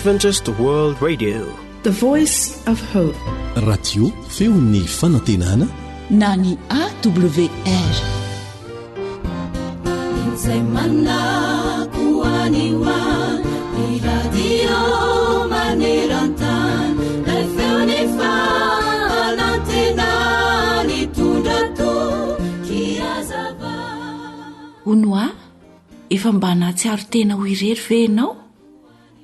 Adventist World Radio, the voice of hope. Radio feon'ny fanantenana na ny AWR. Semana kuaniwa radio manerantan lefeoni fanantena ni tundato kiazava. Onoa, efa mba natsiaro tena ho irery ve ianao?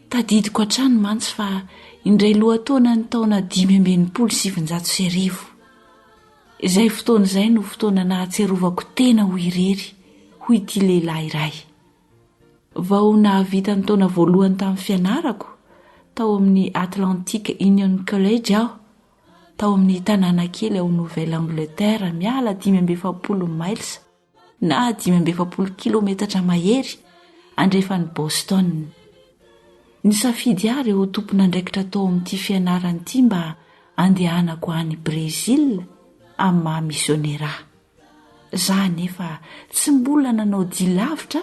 Tadidiko hatrany mantsy fa indray lohataona ny taona 527. Izay fotoana izay no fotoana nahatserovako tena ho irery ho ity lehilahy iray. Vao nahavita ny taona voalohany tamin'ny fianarako tao amin'ny Atlantic Union College aho, tao amin'ny tanàna kely ao Nouvelle-Angleterre, miala 570 miles na 570 kilometatra mahery andrefan'ny Boston. Nisafidy aho ireo tompon'andraikitra tao amin'ity fianarana ity mba andehanako any Brésil amin'ny maha misionera. Za nefa tsy mbola nanao dia lavitra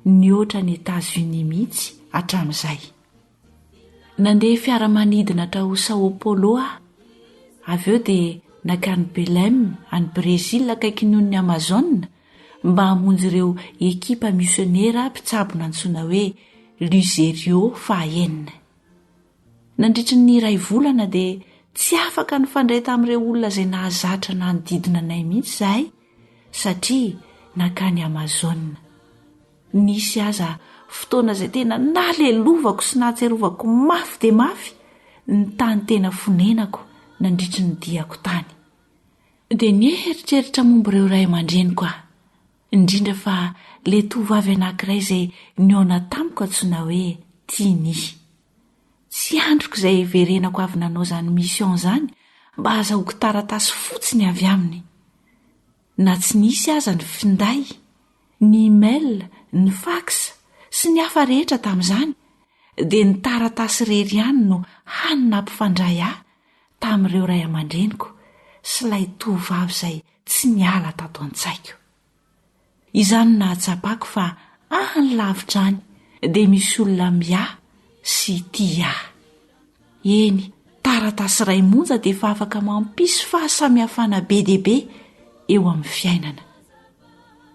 nihoatra ny États-Unis mihitsy hatramin'izay. Nandeha fiaramanidina tao Sao Paulo aho, avy eo dia nakany Belém any Brésil akaiky nohon'ny Amazone mba hamonjy ireo ekipa misionera mpitsabona antsoina hoe Luzerio fahaenina. Nandritry ny iray volana dia tsy afaka nifandray tamin'ireo olona izay nahazatra nanodidina anay mihitsy izahay satria nakany Amazone. Nisy aza fotoana izay tena nalelovako sy nahatserovako mafy dia mafy ny tany tena fonenako nandritry ny diako tany. Dia nieritreritra momba ireo ray aman-dreniko aho, indrindra fa le tovavy anankiray izay niona tamiko antsoina hoe Tiny. Tsy androko izay verenako avy nanao izany mission izany mba azahoako taratasy fotsiny avy aminy. Na tsy nisy aza ny finday, ny email, ny fax sy ny hafa rehetra tamin'izany, dia ny taratasy rery ihany no hanina ampifandray ahy tamin'ireo ray aman-dreniko sy ilay tovavy izay tsy niala tato an-tsaiko. Izany nahatsapako fa any lavitra any dia misy olona miahy sy tia ahy. Eny, taratasy ray monja dia efa afaka mampisy fahasamihafana be dia be eo amin'ny fiainana.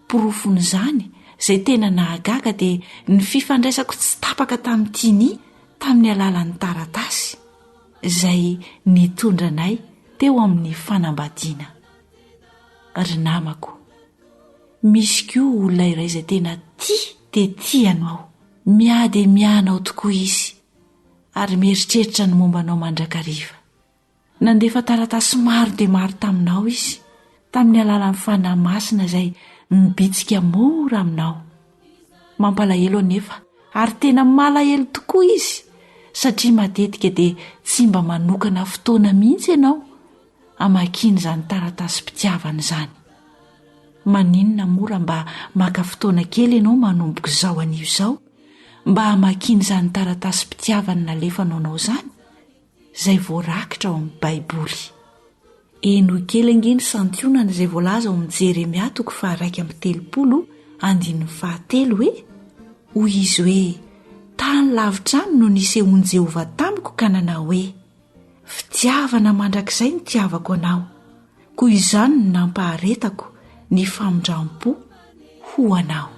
Porofon'izany izay tena nahagaga dia ny fifandraisako tsy tapaka tamin'ny Tiny tamin'ny alalan'ny taratasy izay nitondra anay teo amin'ny fanambadiana. Ry namako, misy koa olona iray izay tena tia anao, miady mianao tokoa izy ary mieritreritra ny mombanao mandrakariva. Nandefa taratasy maro dia maro taminao izy tamin'ny alalan'ny fanahy masina izay mibitsika mora aminao. Mampalahelo anefa ary tena malahelo tokoa izy satria matetika dia tsy mba manokana fotoana mihitsy ianao amakiana izany taratasy-pitiavana izany. Maninona mora mba maka fotoana kely ianao manomboka izao anio izao mba hamakiana izany taratasy-pitiavana nalefanao anao izany izay voarakitra ao amin'ny Baiboly. Eno kely angeny santionana izay voalaza ao amin'ny Jeremia 1:30 hoe: hoy izy hoe, tany lavitra any no nisehoan'i Jehovah tamiko ka nanao hoe, fitiavana mandrakizay ny tiavako anao, koa izany no nampaharetako ny famindrampo ho anao.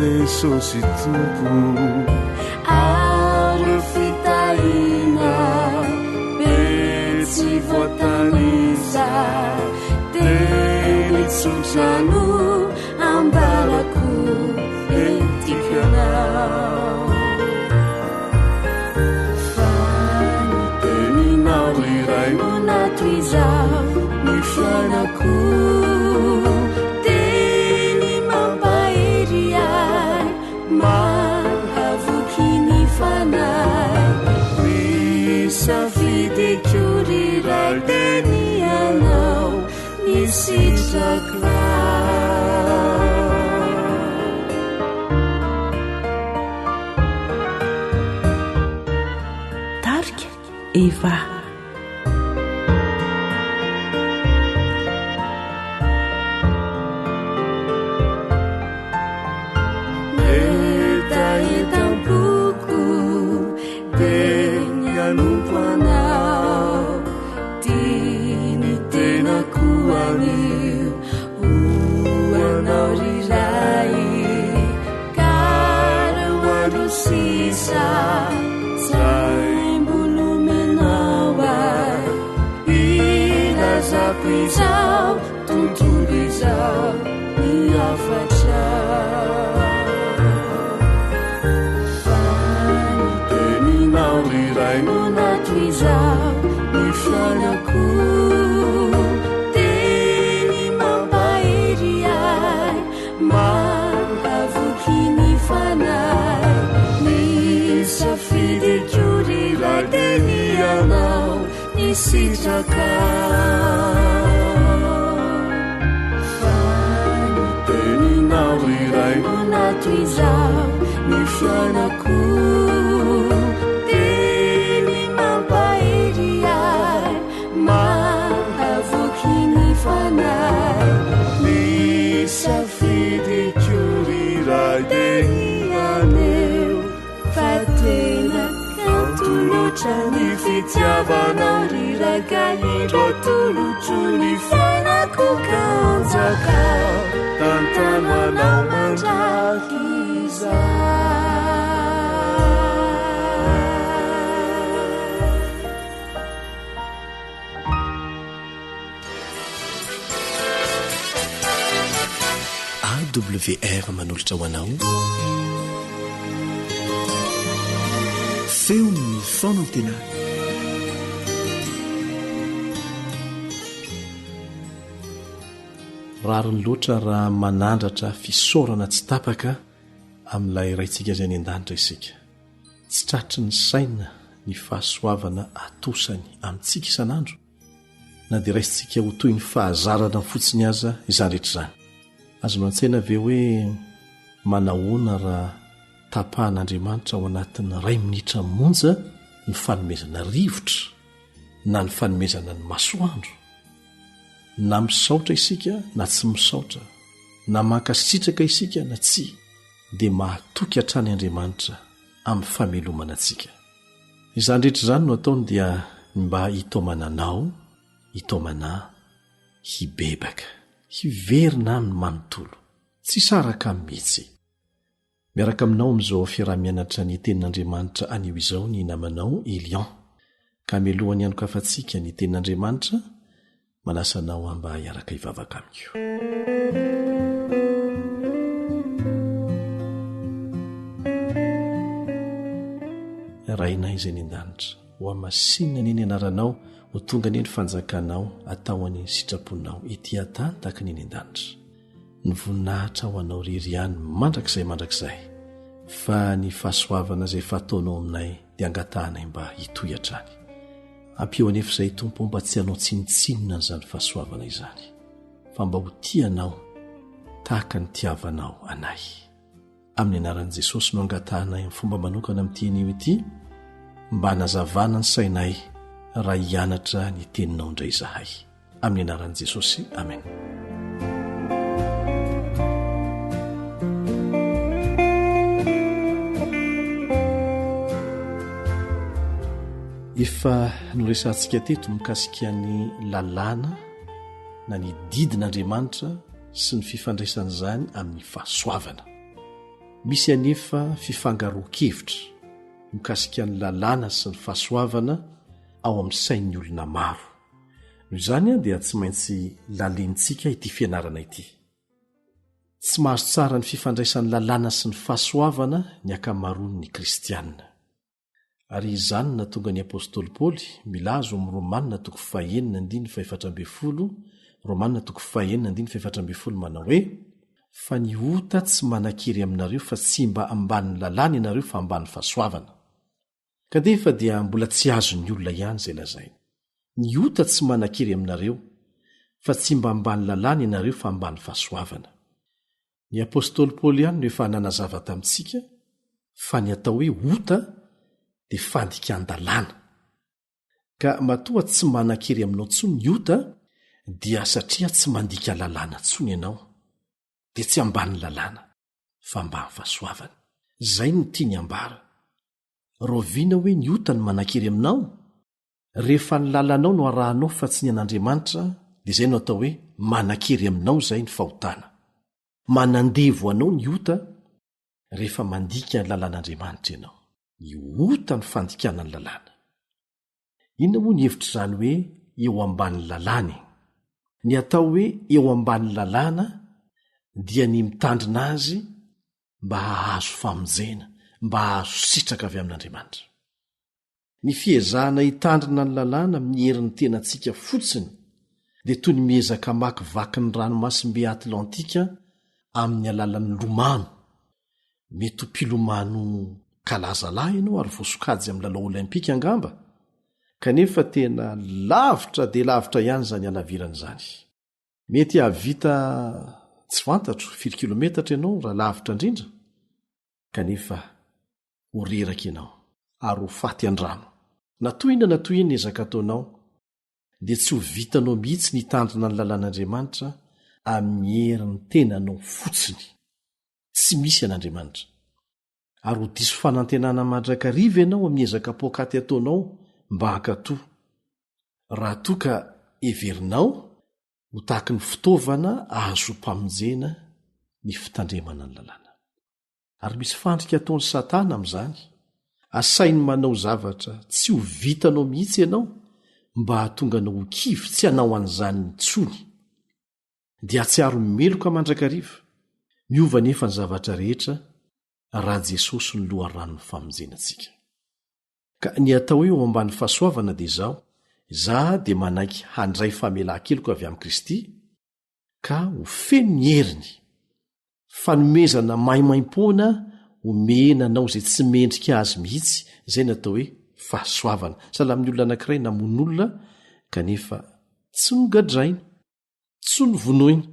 Jesosy tompo ao fitaina be tsy voatanisa teny tsotrano ambalako etikanao fa ny teninao iray no nato izao ny fiainako fanay misafidikuriradenianao nisitaka tarika eva sitaka faniteninao iray nonatoizao ny fianako teny mampairy ay mahavoky ny fanay misafidy koriray tenianeo fa tena kantonotra ny fitiavanao rakaidrotolotony fanako kanjaka tantananao mandrakiza AWR manolotra ho anao feon'ny fonantena rariny loatra raha manandratra fisaorana tsy tapaka amin'ilay raintsika izay ny an-danitra isika tsy tratry ny saina ny fahasoavana atosany amintsika isan'andro na dia raisitsika ho toy ny fahazarana fotsiny aza izany rehetra izany azonao an-tsaina ve hoe manahoana raha tapahan'Andriamanitra ao anatin'ny 2 minitra monja ny fanomezana rivotra na ny fanomezana ny masoandro na misaotra isika na tsy misaotra na mankasitraka isika na tsy dia mahatoky hatrany Andriamanitra amin'ny famelomana antsika izany rehetra izany no ataony dia mba hitomananao hitomana hibebaka hiverina amin'ny manontolo tsy saraka mihitsy miaraka aminao amin'izao fiarah-mianatra ny tenin'Andriamanitra anio izao ny namanao Elion ka melohany ihany kafatsika ny tenin'Andriamanitra manasanao amba hiaraka hivavaka amiko rainay izay ny an-danitra ho amasinina neny anaranao ho tonga neny fanjakanao atao any sitraponao ety ata tahaka neny an-danitra ny voninahitra ho anao ririany mandrakizay fa ny fahasoavana izay fataonao aminay dia angatahanay mba hitoy hatrany ampio anefa izay tompo mba tsy hanao tsinitsinina n'izany fahasoavana izany fa mba ho tianao tahaka ny tiavanao anay amin'ny anaran'i Jesosy no angatahanay amin'ny fomba manokana amin'ity anio ity mba hanazavana ny sainay raha hianatra ny teninao indray izahay amin'ny anaran'i Jesosy amen efa noresantsika teto mikasika ny lalàna na ny didin'Andriamanitra sy ny fifandraisan'izany amin'ny fahasoavana misy anefa fifangaroan-kevitra mikasika ny lalàna sy ny fahasoavana ao amin'ny sain'ny olona maro noho izany dia tsy maintsy lalentsika ity fianarana ity tsy mahazo tsara ny fifandraisan'ny lalàna sy ny fahasoavana ny akamaroan'ny kristianina ary izany na tonga ny apôstôly Paoly milazo amin'ny Romanina 5:7 Romanina 5:7 manao hoe fa ny ota tsy manakery aminareo fa tsy mba ambany lalàna ianareo fa ambany fahasoavana kanefa dia mbola tsy azony olona ihany izay lazainy. Ny ota tsy manan-kery aminareo, fa tsy mba mbany lalàna ianareo fa mbany fahasoavana. Ny apôstôly Paoly ihany no efa nanazava tamintsika fa ny atao hoe ota dia fandikan-dalàna. Ka matoa tsy manan-kery aminao tsony ny ota dia satria tsy mandika lalàna tsony ianao, dia tsy ambany lalàna fa mbany fahasoavana. Zay no tiany ambara. Roviana hoe ny ota ny manan-kery aminao, rehefa ny lalànao no arahanao fa tsy ny an'Andriamanitra, dia izay no atao hoe manan-kery aminao zay ny fahotana. Manandevo anao ny ota rehefa mandika ny lalàn'Andriamanitra ianao. Ny ota ny fandikana ny lalàna. Inona moa ny hevitra izany hoe eo amban'ny lalàna? Ny atao hoe eo amban'ny lalàna dia ny mitandrina azy mba hahazo famonjena, mba hahazo sitraka avy amin'Andriamanitra. Ny fiezahana hitandrina ny lalàna amin'ny herin'ny tenantsika fotsiny dia toy ny miezaka hamakivaky ny ranomasimbe Atlantika amin'ny alalan'ny lomano. Mety ho mpilomano kalazalahy ianao ary voasokajy amin'ny lalao olimpika angamba, kanefa tena lavitra dia lavitra ihany izany halaviran'izany. Mety havita tsy fantatro 4 kilometatra ianao raha lavitra indrindra, kanefa ho reraka ianao ary ho faty an-drano. Na toy inona ezaka ataonao dia tsy ho vitanao mihitsy ny tandrina ny lalàn'Andriamanitra amin'ny herin'ny tenanao fotsiny. Tsy misy an'Andriamanitra. Ary ho diso fanantenana mandrakariva ianao amin'ny ezaka pokaty ataonao mba hakatoa. Raha toa ka everinao ho tahaky ny fitaovana ahazo mpamonjena ny fitandremana ny lalàna. Ary misy fandrika ataon'ny Satana amin'izany. Asainy manao zavatra tsy ho vitanao mihitsy ianao mba hahatonga anao ho kivy tsy hanao an'izany intsony. Dia atsiaro meloka mandrakariva. Miova nefa ny zavatra rehetra raha Jesosy ny loharanon'ny famonjenantsika. Ka ny atao hoe eo ambany fahasoavana dia izao: izaho dia manaiky handray famelan-keloko avy amin'i Kristy ka ho feno ny heriny, fanomezana maimaim-poana omena anao izay tsy mendrika azy mihitsy. Izay no atao hoe fahasoavana. Sahala amin'ny olona anankiray namono olona kanefa tsy nogadraina, tsy novonoina,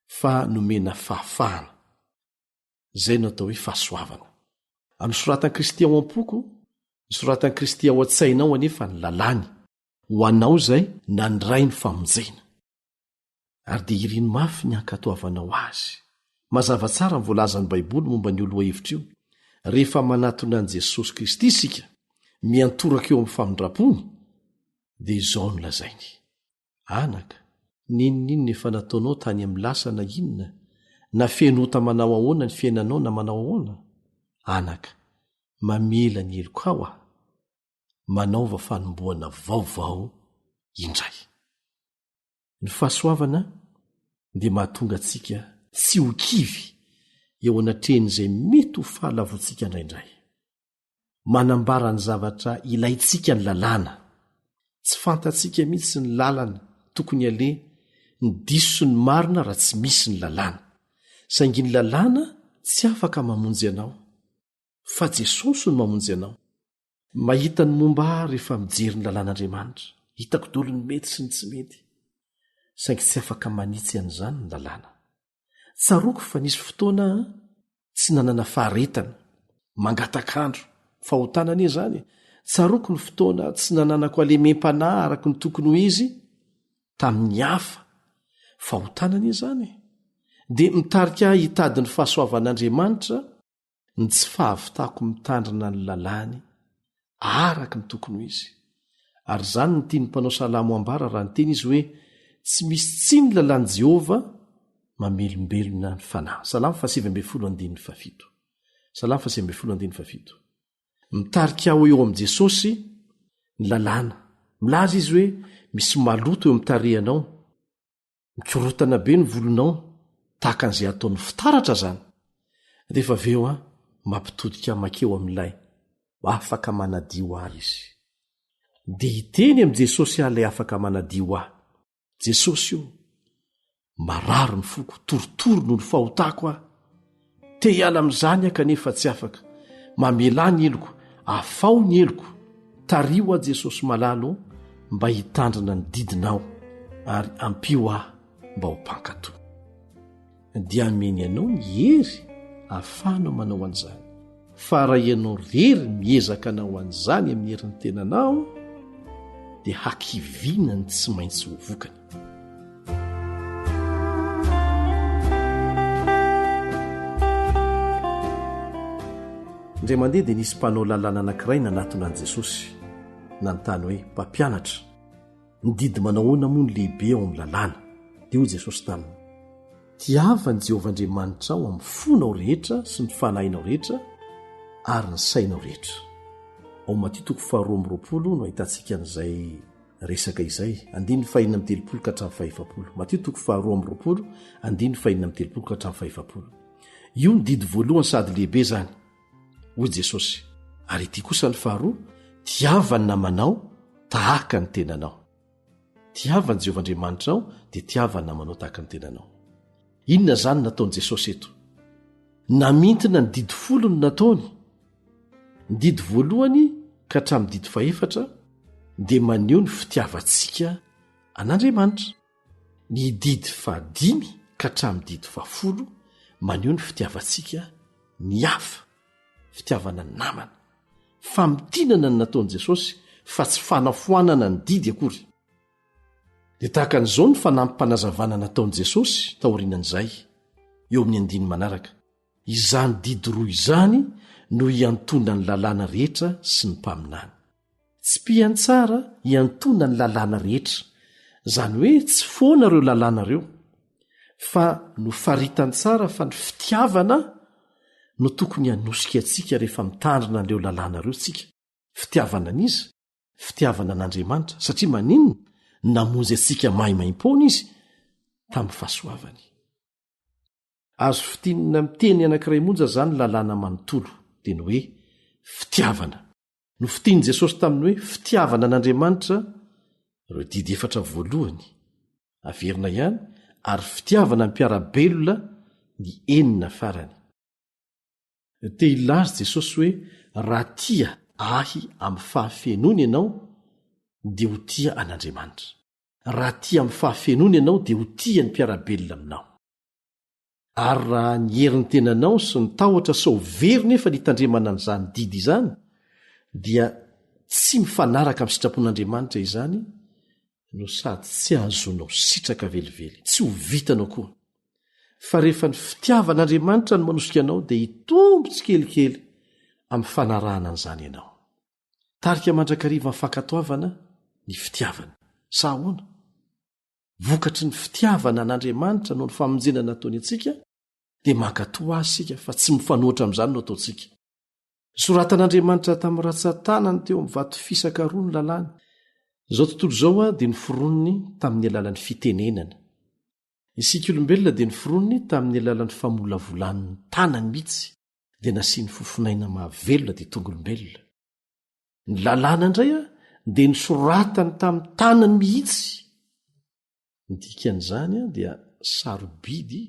fa nomena fahafahana. Izay no atao hoe fahasoavana. Amin'ny soratan'i Kristy ao am-poko, ny soratan'i Kristy ao an-tsainao anefa ny lalàny ho anao izay nandray ny famonjena. Ary dia iriny mafy ny ankatoavanao azy. Mazava tsara ny voalazan'ny Baiboly momba ny olo hevitra io. Rehefa manatona an'i Jesosy Kristy isika, miantoraka eo amin'ny famindram-pony, dia izao no lazainy: anaka, ninon'inona efa nataonao tany amin'ny lasa na inona? Na fiainota manao ahoana ny fiainanao na manao ahoana? Anaka, mamela ny heloko ao aho, manaova fanomboana vaovao indray. Ny fahasoavana dia mahatonga antsika tsy ho kivy eo anatrehan'izay mety ho fahalavontsika indraindray. Manambara ny zavatra ilaintsika ny lalàna. Tsy fantatsika mihitsy ny lalana tokony aleha, ny diso sy ny marina raha tsy misy ny lalàna. Saingy ny lalàna tsy afaka mamonjy anao, fa Jesosy no mamonjy anao. Mahita ny momba rehefa mijery ny lalàn'Andriamanitra, hitako dolo ny mety sy ny tsy mety, saingy tsy afaka manitsy an'izany ny lalàna. Tsaroko fa nisy fotoana tsy nanana faharetana, mangatakandro, fahotana anie izany. Tsaroko ny fotoana tsy nananako alemem-panahy araka ny tokony ho izy tamin'ny hafa, fahotana anie izany. Dia mitarika hitady ny fahasoavan'Andriamanitra ny tsy fahavitako mitandrina ny lalàny araka ny tokony ho izy. Ary izany ny tiany mpanao salamo ambara raha ny teny izy hoe: tsy misy tsi ny lalàn'i Jehova mamelombelona ny fanahy. Salamo 7:7. Salamo 7:7. Mitarika aho eo amin'i Jesosy ny lalàna. Milaza izy hoe misy maloto eo amin'ny tarehanao, mikorotana be ny volonao, tahaka an'izay ataon'ny fitaratra zany. Rehefa aveo mampitodika makeo amin'ilay afaka manadio ahy izy. Dia hiteny amin'i Jesosy ilay afaka manadio ahy: Jesosy io, mararo ny foko, torotoro noho ny fahotako aho. Te hiala amin'izany aho kanefa tsy afaka. Mamela ny eloko, afao ny eloko, tario a Jesosy malalo mba hitandrina ny didinao ary ampio aho mba ho mpankato. Dia ameny ianao ny hery ahafahanao manao an'izany, fa raha ianao rery miezaka anao an'izany amin'ny herin'ny tenanao dia hakivinany tsy maintsy ho vokany. Indray mandeha dia nisy mpanao lalàna anankiray nanatona an'i Jesosy, nanontany hoe mpampianatra, ny didy manao ahoana moa ny lehibe ao amin'ny lalàna? Dia hoy Jesosy taminy, tiavany Jehovah Andriamanitra ao amin'ny fonao rehetra sy ny fanahinao rehetra ary ny sainao rehetra. Ao Matteo 12:20 no ahitantsika an'izay resaka izay, 5:13 ka hatramin'ny 5. Matteo 12:20, 5:13 ka hatramin'ny 5. Io ny didy voalohany sady lehibe zany, hoy Jesosy. Ary ity kosa ny faharoa, tiavany namanao tahaka ny tenanao. Tiavany Jehovah Andriamanitra ao dia tiavany namanao tahaka ny tenanao. Inona zany nataon'i Jesosy eto? Namintina ny didy 10 no nataony. Ny didy voalohany ka hatramin'ny didy 4 dia maneho ny fitiavantsika an'Andriamanitra. Ny didy 5 ka hatramin'ny didy 10 maneho ny fitiavantsika ny hafa, fitiavana ny namana. Famitinana ny nataon'i Jesosy fa tsy fanafoanana ny didy akory. Dia tahaka an'izao ny fanampim-panazavana nataon'i Jesosy taorianan'izay eo amin'ny 9 manaraka. Izany didy 2 izany no iantona ny lalàna rehetra sy ny mpaminany. Tsy piany tsara iantona ny lalàna rehetra, zany hoe tsy foana ireo lalàna ireo, fa no faritany tsara fa ny fitiavana no tokony hanosika antsika rehefa mitandrina an'ireo lalàna ireo tsika. Fitiavana an'iza? Fitiavana an'Andriamanitra, satria maninona? Namonjy antsika maimaim-pona izy tamin'ny fahasoavany. Azo fitinina miteny anankiray monja zany lalàna manontolo, dia ny hoe fitiavana. No fitiany Jesosy taminy hoe fitiavana an'Andriamanitra ireo didy 4 voalohany averina ihany, ary fitiavana ny mpiarabelona ny 9 farany. Te ilazy Jesosy hoe raha tia ahy amin'ny fahafenony ianao dia ho tia an'Andriamanitra. Raha tia amin'ny fahafenony ianao dia ho tia ny mpiarabelona aminao. Ary raha ny herin'ny tenanao sy ny tahotra sao very nefa nitandremana an'izany didy izany, dia tsy mifanaraka amin'ny sitrapon'Andriamanitra izany, no sady tsy ahazonao sitraka velively, tsy ho vitanao koa. Fa rehefa ny fitiavan'Andriamanitra no manosika anao dia hitombo tsikelikely amin'ny fanarahana an'izany ianao. Tarika mandrakariva amin'ny fankatoavana ny fitiavana. Sa ahoana? Vokatry ny fitiavana an'Andriamanitra no ny famonjena nataony antsika, dia mankatoa azy sika fa tsy mifanohitra amin'izany no ataontsika. Soratan'Andriamanitra tamin'ny ratsan-tanany teo amin'ny vato fisaka roa ny lalàny. Izao tontolo izao dia noforonony tamin'ny alalan'ny fitenenana. Isika olombelona dia noforonony tamin'ny alalan'ny famolavolan'ny tanany mihitsy, dia nasiany fofinaina mahavelona dia tonga olombelona. Ny lalàna indray dia nisoratany tamin'ny tanany mihitsy. Ny dikan'izany dia sarobidy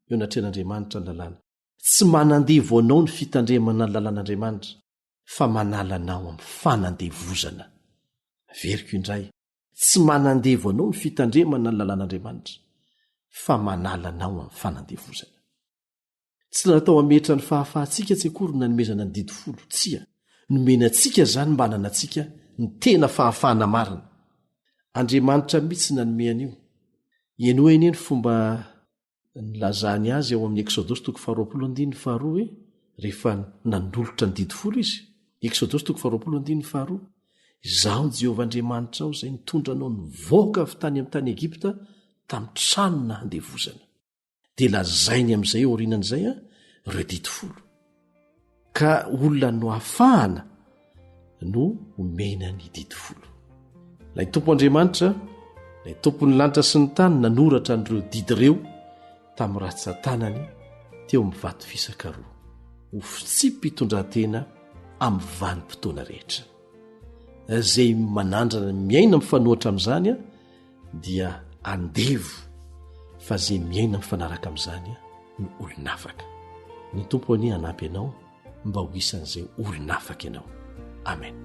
eo anatrehan'Andriamanitra ny lalàna. Tsy manandevo anao ny fitandremana ny lalàn'Andriamanitra, fa manala anao amin'ny fanandevozana. Veriko indray, tsy manandevo anao ny fitandremana ny lalàn'Andriamanitra, fa manala anao amin'ny fanandevozana. Tsy natao hametra ny fahafahantsika tsy akory nanomezana ny didy 10, tsia. Nomena antsika zany mba hanana antsika ny tena fahafahana marina. Andriamanitra mihitsy nanome an'io. Ieno eny ny fomba nilazany azy ao amin'ny Exodosy 20:2 hoe rehefa nandolotra ny didy 10 izy. Exodosy 20:2, izaho ny Jehovah Andriamanitra ao izay nitondra anao nivoaka avy tany amin'ny tany Egipta tamin'ny trano nahandevozana. Dia lazainy amin'izay aorianan'izay ireo didy 10. Ka olona no hafahana no omena ny didy 10. Ilay Tompo Andriamanitra, ilay tompon'ny lanitra sy ny tany nanoratra n'ireo didy ireo tamin'ny ratsan-tanany teo amin'ny vato fisaka roa, ho fitsipy-pitondran-tena amin'ny vanim-potoana rehetra. Izay manandrana miaina mifanohatra amin'izany dia andevo, fa izay miaina mifanaraka amin'izany no olonafaka. Ny Tompo ani hanampy ianao mba ho isan'izay olonafaka ianao. Amen.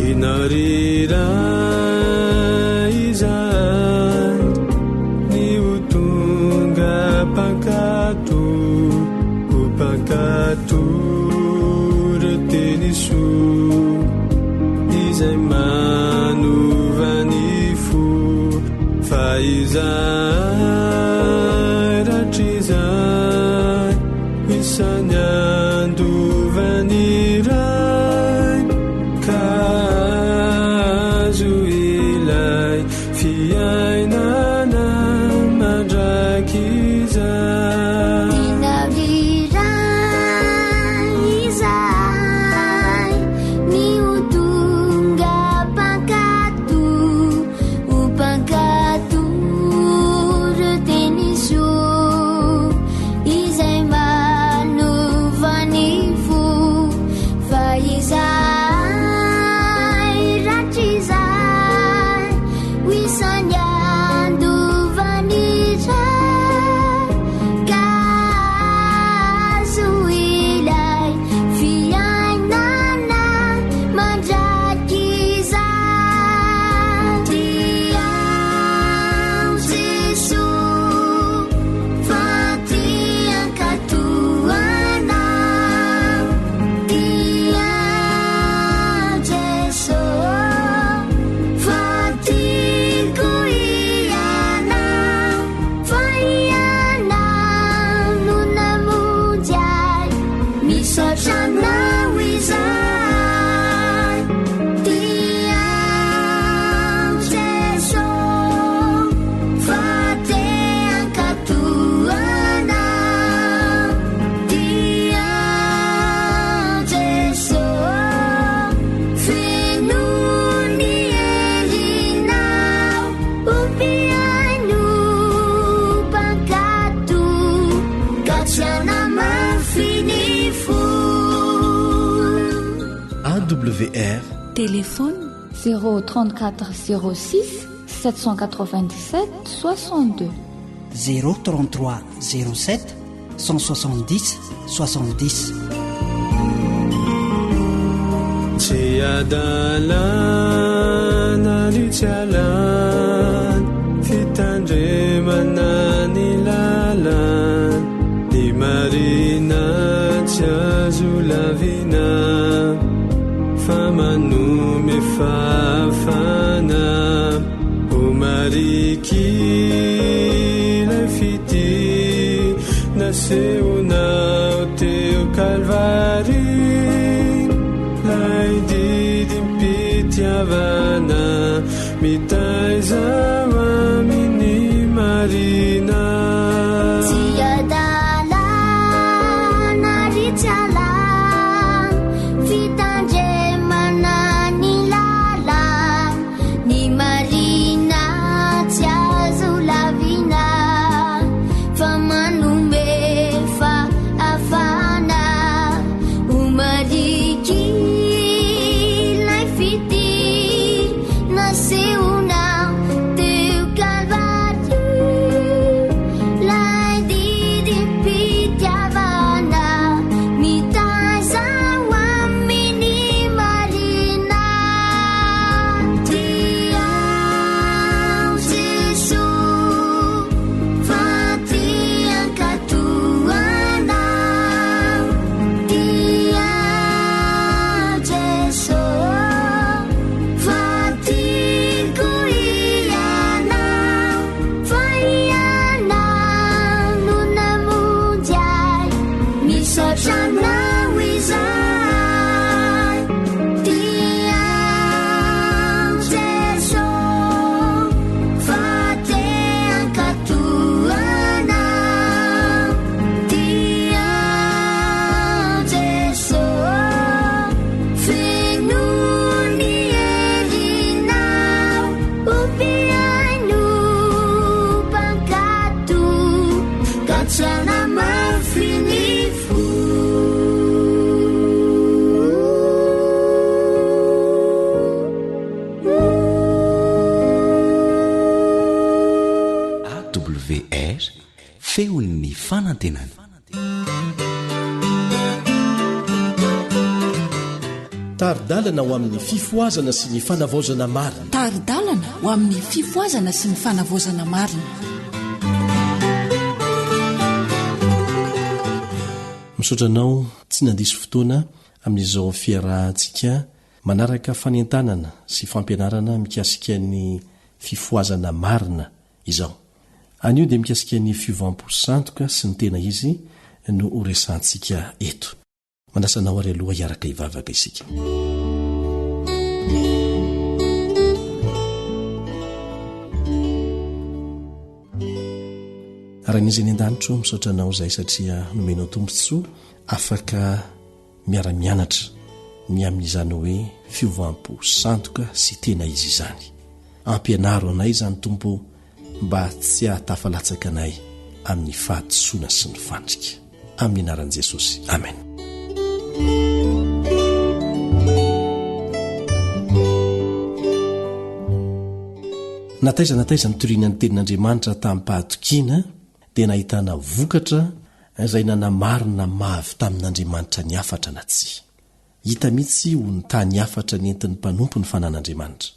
inarira izay ny otonga pakato o pakato reteniso izay manovany fo fa izay ratrizay isany andovaniray kazo ilay fiainana mandrakizay inariray izay ny otonga pakato o pakato reteniso izay manovany fo fa izay ratrizay isany andovaniray kazo ilay fiainana mandrakizay tiao Jesosy fa tiankatoanao tiao Jesosy fa tiako ianao fa ianao no namonjy ahy misaotra anao izay tiao Jesosy fa tiankatoanao tiao Jesosy feno ny herinao ompiaino pakato ka tsy anamafiny fo AWR Téléphone 034 06 797 62 033 07 170 70 tsy adalana ny tsy alana fitandremana ny lalana ny marina tsy azo lavina fa manome fafana o mariky lay fity nasehonao teo kalvary lay didim-pitiavana mitaizao amin'ny marina tsy adalana ry tsy alana fitandremana ny lalana ny marina tsy azo lavina fa manome fahafana o mariky lay fity nasehonao teo kalvary lay didim-pitiavana mitazao amin'ny marina tiao Jesosy fa tiankatoanao tiao Jesosy fa tiako ianao fa ianao no namonjy ahy misaotra anao izay tiao Jesosy fa tiankatoanao tiao Jesosy feno ny herinao ompiaino pakato ka tsy anamafiny fo AWR feon'ny fanantenana taridalana ho amin'ny fifoazana sy ny fanavaozana marina. Taridalana ho amin'ny fifoazana sy ny fanavaozana marina. Misaotranao tsy nandiso fotoana amin'izao fiarahantsika manaraka fanentanana sy fampianarana mikasika ny fifoazana marina izao. Anio dia mikasika ny fivamposantoka sy ny tena izy no horesantsika eto. Mandasanao ary aloha hiaraka hivavaka isika. Raha ny an-danitro misaotranao izay satria nomenao tombontsoa afaka miara-mianatra ny amin'izany hoe fivampo santoka sy tena izy izany. Ampianaro anay izany tompo mba tsy ahatafalatsaka anay amin'ny fahadisoana sy ny fandrika. Amin'ny anaran'i Jesosy. Amen. Nataiza nitoriana ny tenin'Andriamanitra tamin'ny mpahatokiana dia nahitana vokatra izay nanamarina mavy tamin'Andriamanitra ny afatra na tsy. Hita mihitsy ho ny tany afatra nentin'ny mpanompo ny fanan'Andriamanitra.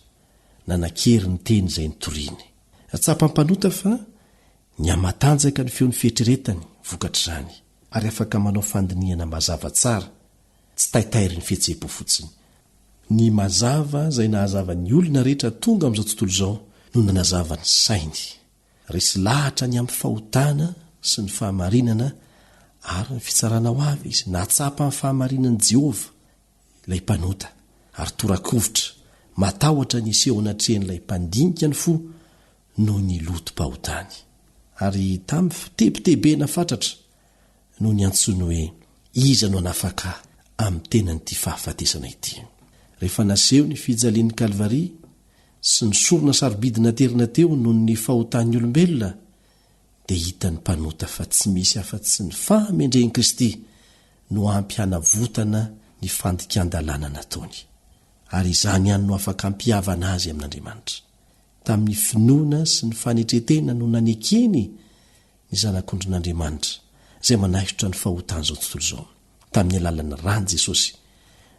Nanakery ny teny izay nitoriany. Tsapam-panota fa ny amatanjaka ny feon'ny fietreretany vokatra izany ary afaka manao fandiniana mazava tsara, tsy taitairy ny fihetseham-po fotsiny. Ny mazava izay nahazava ny olona rehetra tonga amin'izao tontolo izao no nanazava ny sainy. Resy lahatra ny amin'ny fahotana sy ny fahamarinana ary ny fitsarana ho avy izy natsapa ny fahamarinan'i Jehova ilay mpanota ary torakovitra matahotra ny iseho anatrehan'ilay mpandinika ny fo no ny lotom-pahotany. Ary tamin'ny fitebitebena fatratra no ny antsoiny hoe iza no anafaka amin'ny tenan'ity fahafatesana ity. Rehefa naseho ny fijalian'ny Kalvaria sy ny sorona sarobidina terina teo noho ny fahotan'ny olombelona dia hitany mpanota fa tsy misy afa-tsy ny fahamendren'i Kristy no ampy hanavotana ny fandikan-dalàna nataony. Ary izany ihany no afaka hampihavana azy amin'Andriamanitra. Tamin'ny finoana sy ny fanetretena no nanekeny ny zanak'ondrin'Andriamanitra izay manahitra ny fahotana izao tontolo izao. Tamin'ny alalan'ny rany Jesosy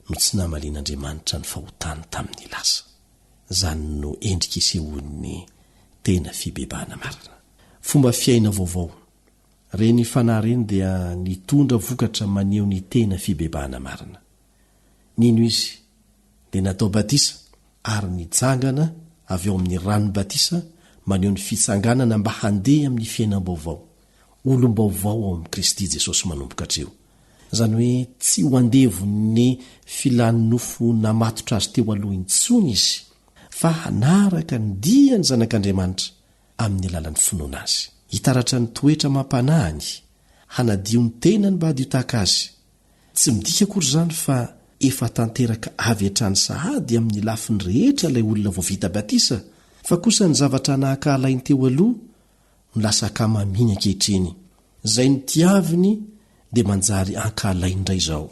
no tsy namalian'Andriamanitra ny fahotana tamin'ny lasa. Zany no endrika isehoan'ny tena fibebahana marina. Fomba fiaina vaovao. Reny fanahy reny dia nitondra vokatra maneho ny tena fibebahana marina. Nino izy? Dia natao batisa ary nitsangana avy ao amin'ny rano batisa maneho ny fitsanganana mba handeha amin'ny fiainam-baovao. Olom-baovao ao amin'ny Kristy Jesosy manomboka hatreo. Zany hoe tsy ho andevo ny filany nofo namatotra azy teo aloha intsony izy, fa hanaraka ny dia ny zanak'Andriamanitra amin'ny alalan'ny finoana azy. Hitaratra ny toetra mampanahany, hanadio ny tenany mba hadio tahaka azy. Tsy midika akory izany fa efa tanteraka avy hatrany sahady amin'ny lafiny rehetra ilay olona vao vita batisa, fa kosa ny zavatra nahakahalainy teo aloha no lasa akamaminy ankehitriny. Izay ny tiaviny dia manjary ankahalainy indray izao.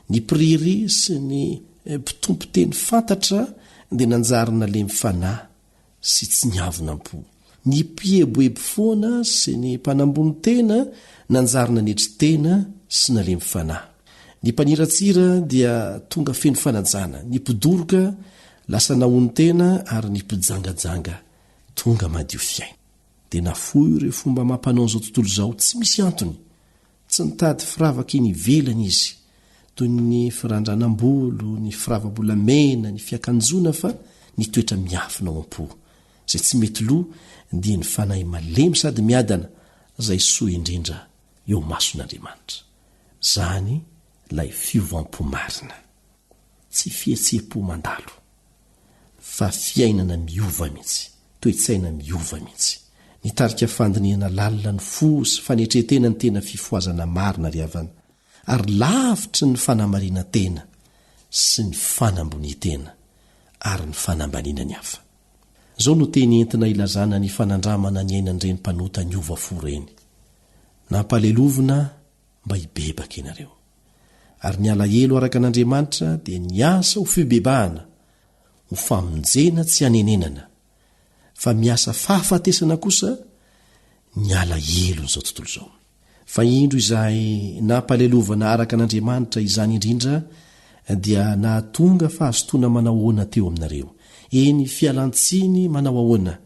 Ny priry sy ny mpitompoteny fantatra dia nanjary nalemy fanahy sy tsy niavonam-po. Ny mpieboebo foana sy ny mpanambony tena nanjary nanetry tena sy nalemy fanahy. Ny mpaniratsira dia tonga feno fanajana, ny mpidoroka lasa nahony tena ary ny mpijangajanga tonga madio fiaina. Dia nafoy ireo fomba mampanao an'izao tontolo izao tsy misy antony. Tsy nitady firavaka iny ivelany izy, toy ny firandranam-bolo, ny firava-bolamena, ny fiakanjona, fa ny toetra miafina ao am-po. Izay tsy mety loha dia ny fanahy malemy sady miadana izay soa indrindra eo mason'Andriamanitra. Zany lay fivampo marina. Tsy fihetseham-po mandalo, fa fiainana miova mihitsy, toe-tsaina miova mihitsy. Nitarika fandiniana lalina ny fo sy fanetretena ny tena fifoazana marina ry havana, ary lavitry ny fanamariana tena sy ny fanamboni-tena ary ny fanambaniana ny hafa. Zao no teny entina ilazana ny fanandramana ny ainan'ireny mpanota ny ova fo reny. Nampalelovina mba hibebaka ianareo. Ary ny alahelo araka an'Andriamanitra dia niasa ho fibebahana, ho famonjena tsy hanenenana, fa miasa fahafatesana kosa ny alahelo n'izao tontolo izao. Fa indro izay nampalelovana araka an'Andriamanitra izany indrindra dia nahatonga fahazotoana manao ahoana teo aminareo. Eny fialantsiny manao ahoana,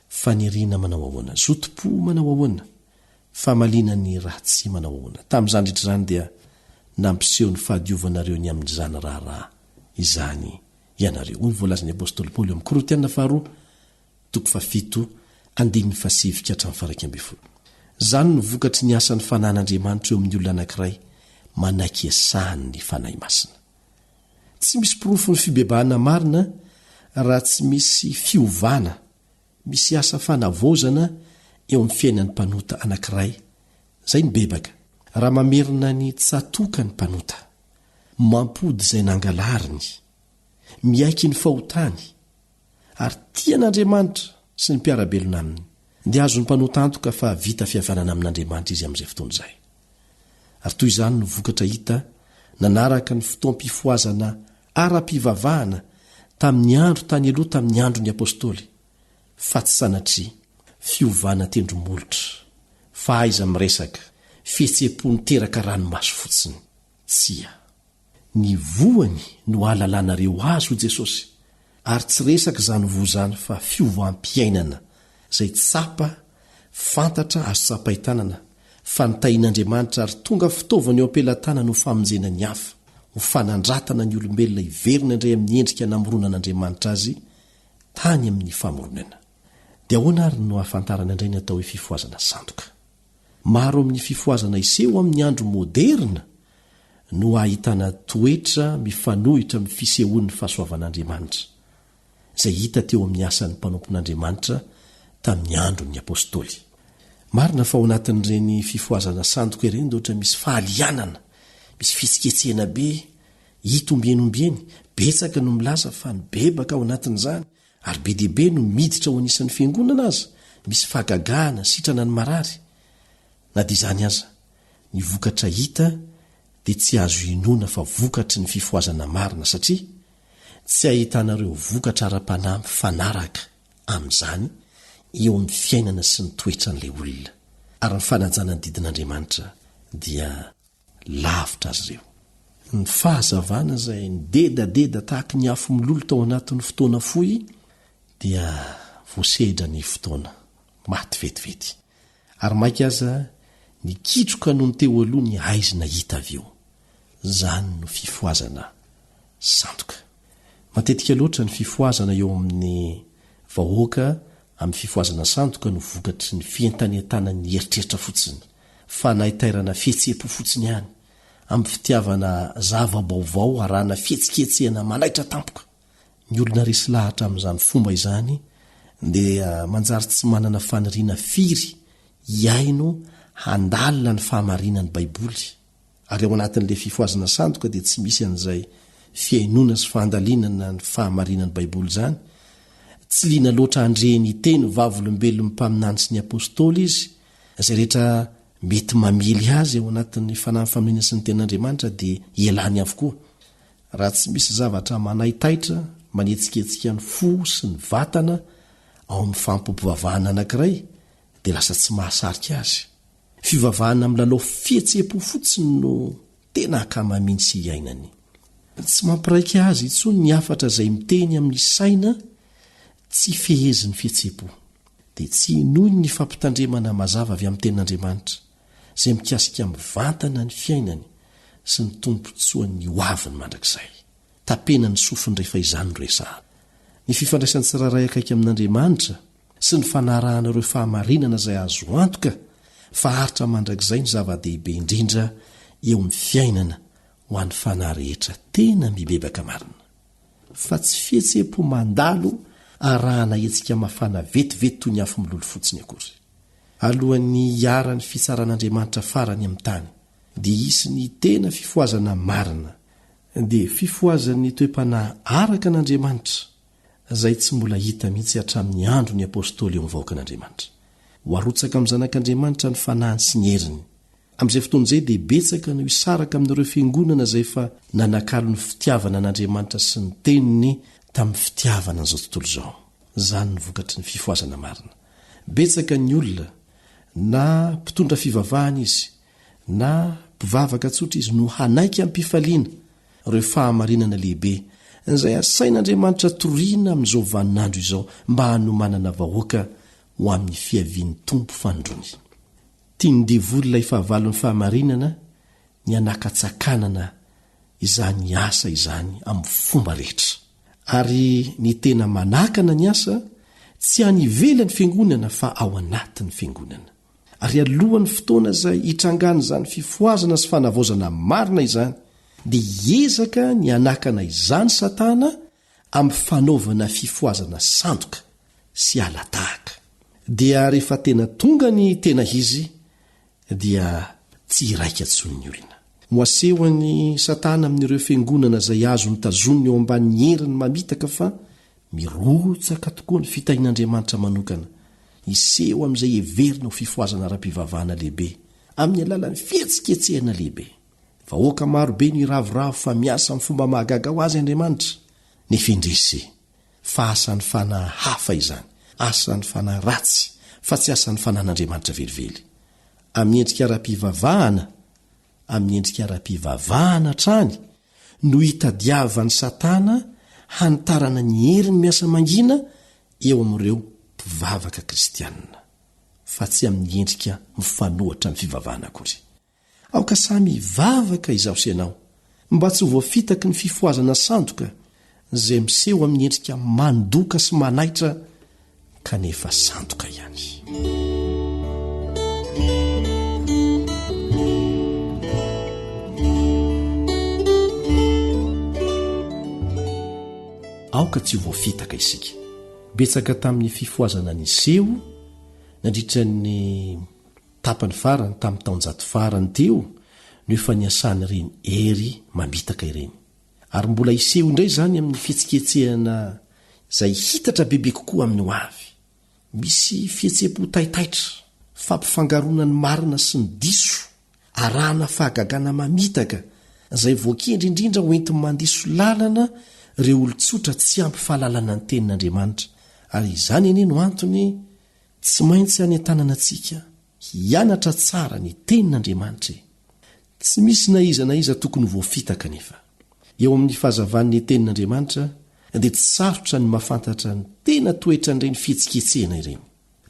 faniriana manao ahoana, zotom-po manao ahoana, famalinany ratsy manao ahoana. Tamin'izandritra izany dia nampiseho ny fahadiovanareo ny amin'ny zany raharaha izany ianareo. Hoy ny voalazan'ny apôstôly Paoly amin'ny Korintiana 2:7-7. Zany no vokatry ny asan'ny fanahin'Andriamanitra eo amin'ny olona anankiray manaiky esahany ny fanahy masina. Tsy misy pirofo ny fibebahana marina raha tsy misy fiovana, misy asa fanavozana eo amin'ny fiainan'ny mpanota anankiray. Zay ny bebaka. Raha mamerina ny tsatoka ny mpanota, mampody izay nangalariny, miaiky ny fahotany, ary tian'Andriamanitra sy ny mpiarabelona aminy, dia azo ny mpanota antoka fa vita fihavanana amin'Andriamanitra izy amin'izay fotoana izay. Ary toy izany no vokatra hita nanaraka ny fotoam-pifoazana ara-pivavahana tamin'ny andro tany aloha tamin'ny andron'ny apôstôly, fa tsy sanatria fiovana tendromolotra, fahaiza miresaka, fihetsepo niteraka ranomaso fotsiny. Tsia, ny voany no ahalalànareo azy ho Jesosy, ary tsy resaka izany vo zany fa fiovam-piainana izay tsapa fantatra azo tsapaitanana fa nitahian'Andriamanitra, ary tonga fitaovana eo ampelantanana ho famonjena ny hafa, ho fanandratana ny olombelona iverina indray amin'ny endrika namoronan'Andriamanitra azy tany amin'ny famoronana. Dia ahoana ary no ahafantarana indray ny atao hoe fifoazana sandoka? Maro amin'ny fifoazana iseho amin'ny andro moderna no ahitana toetra mifanohitra amin'ny fisehoan'ny fahasoavan'Andriamanitra izay hita teo amin'ny asan'ny mpanompon'Andriamanitra tamin'ny andron'ny apôstôly. Marina fa ao anatin'ireny fifoazana sandoka ireny dia ohatra misy fahalianana, misy fitsiketsehana be, hitombienombeny, betsaka no milaza fa ny bebaka ao anatin'izany, ary be deaibe no miditra ho anisan'ny fiangonana aza, misy fahagagahana, sitrana ny marary. Na dia izany aza, ny vokatra hita dia tsy azo inona fa vokatry ny fifoazana marina, satria tsy ahitanareo vokatra ara-panahy mifanaraka amin'izany eo amin'ny fiainana sy ny toetra n'ilay olona, ary ny fanajana ny didin'Andriamanitra dia lavitra azy ireo. Ny fahazavana izay nidedadeda tahaka ny afo milolo tao anatin'ny fotoana fohy dia voasehidra ny fotoana maty vetivety, ary mainka aza ny kitroka noho ny teo aloha ny aizina hita avy eo. Zany no fifoazana sandoka. Matetika loatra ny fifoazana eo amin'ny vahoaka amin'ny fifoazana sandoka no vokatry ny fientanentana ny eritreritra fotsiny, fa nahitairana fihetsepo fotsiny ihany, amin'ny fitiavana zava-baovao arahana fihetsiketsehana malaitra tampoka. Ny olona resy lahatra amin'izany fomba izany dia manjary tsy manana faniriana firy iaino handalina ny fahamarinan'ny Baiboly. Ary ao anatin'ilay fifoazana sandoka dia tsy misy an'izay fiainona sy fahandalinana ny fahamarinan'ny Baiboly izany. Tsy liana loatra andreny teny vavolombelony mpaminany sy ny apôstôly izy, izay rehetra mety mamely azy ao anatin'ny fanahy faminina sy ny ten'Andriamanitra dia ialany avokoa. Raha tsy misy zavatra manaitaitra manetsiketsika ny fo sy ny vatana ao amin'ny fampompivavahana anankiray dia lasa tsy mahasarika azy. Fivavahana amin'ny lalao fihetsepo fotsiny no tena akamaminy sy iainany. Tsy mampiraika azy intsony ny afatra izay miteny amin'ny saina tsy fehezin'ny fihetsepo, dia tsy inoy ny fampitandremana mazava avy amin'ny tenin'Andriamanitra izay mikasika mivantana ny fiainany sy ny tompontsoan'ny hoaviny mandrakizay. Tapena ny sofiny rehefa izany no resahana. Ny fifandraisan'ny tsiraray akaiky amin'Andriamanitra sy ny fanarahana ireo fahamarinana izay azo antoka fa haritra mandrakizay ny zava-dehibe indrindra eo amin'ny fiainana ho an'ny fanahy rehetra tena mibebaka marina. Fa tsy fihetsepo mandalo arahana hetsika mafana vetivety toy ny afo milolo fotsiny akory. Alohan'ny hiara-ny fitsaran'Andriamanitra farany amin'ny tany dia hisy ny tena fifoazana marina, dia fifoazan'ny toe-panahy araka n'Andriamanitra izay tsy mbola hita mihitsy hatramin'ny andro ny apôstôly eo mivahoaka an'Andriamanitra. Ho arotsaka amin'ny zanak'Andriamanitra ny fanahiny sy ny heriny. Amin'izay fotoana izay dia betsaka no hisaraka amin'ireo fiangonana izay fa nanakalo ny fitiavana an'Andriamanitra sy ny teniny tamin'ny fitiavana n'izao tontolo izao. Zany ny vokatry ny fifoazana marina. Betsaka ny olona, na mpitondra fivavahana izy, na mpivavaka tsotra izy no hanaiky amin'ny mpifaliana reo fahamarinana lehibe izay asain'andriamanitra toriana amin'izao vaninandro izao mba hanomanana vahoaka ho amin'ny fiavian'ny tompo fandrony. Tiany devoly ilay fahavalon'ny fahamarinana ny anakatsakanana izany asa izany amin'ny fomba rehetra. Ary ny tena manakana ny asa tsy any ivelan'ny fiangonana fa ao anatin'ny fiangonana. Ary alohan'ny fotoana izay hitrangana izany fifoazana sy fanavaozana marina izany, dia hiezaka ny anakana izany Satana amin'ny fanaovana fifoazana sandoka sy alatahaka. Dia rehefa tena tonga ny tena izy, dia tsy iraika tsony ny olona. Moasehoan'ny Satana amin'ireo fiangonana izay azo nitazoniny eo ambanin'ny heriny mamitaka fa mirotsaka tokoa ny fitahin'Andriamanitra manokana. Iseho amin'izay heverina ho fifoazana ara-pivavahana lehibe amin'ny alalan'ny fihetsiketsehana lehibe. Vahoaka marobe ny ravoravo fa miasa amin'ny fomba mahagaga ho azy Andriamanitra. Nefa indrisy fa asan'ny fanahy hafa izany, asan'ny fanahy ratsy, fa tsy asan'ny fanan'Andriamanitra velively. Amin'ny endrika ara-pivavahana trany no hitadiavan'ny Satana hanitarana ny heriny miasa mangina eo amin'ireo mpivavaka kristianina, fa tsy amin'ny endrika mifanohatra amin'ny fivavahana akory. Aoka samy hivavaka izaho sy ianao mba tsy ho voafitaky ny fifoazana sandoka izay miseho amin'ny endrika mandoka sy manaitra kanefa sandoka ihany. Aoka tsy ho voafitaka isika. Betsaka tamin'ny fifoazana niseho nandritra ny tapany farany tamin'ny taonjato farany teo no efa niasany ireny hery mamitaka ireny. Ary mbola iseho indray izany amin'ny fihetsiketsehana izay hitatra bebe kokoa amin'ny ho avy. Misy fihetseham-po taitaitra, fampifangarona ny marina sy ny diso, arahana fahagagana mamitaka izay voakendry indrindra ho entiny mandiso lalana ireo olon-tsotra tsy ampy fahalalana ny tenin'Andriamanitra. Ary izany ene no antony tsy maintsy any an-tanana antsika hianatra tsara ny tenin'Andriamanitra. Tsy misy na iza tokony voafitaka nefa. Eo amin'ny fahazavan'ny tenin'Andriamanitra dia tsy sarotra ny mahafantatra ny tena toetra n'ireny fihetsiketsehana ireny.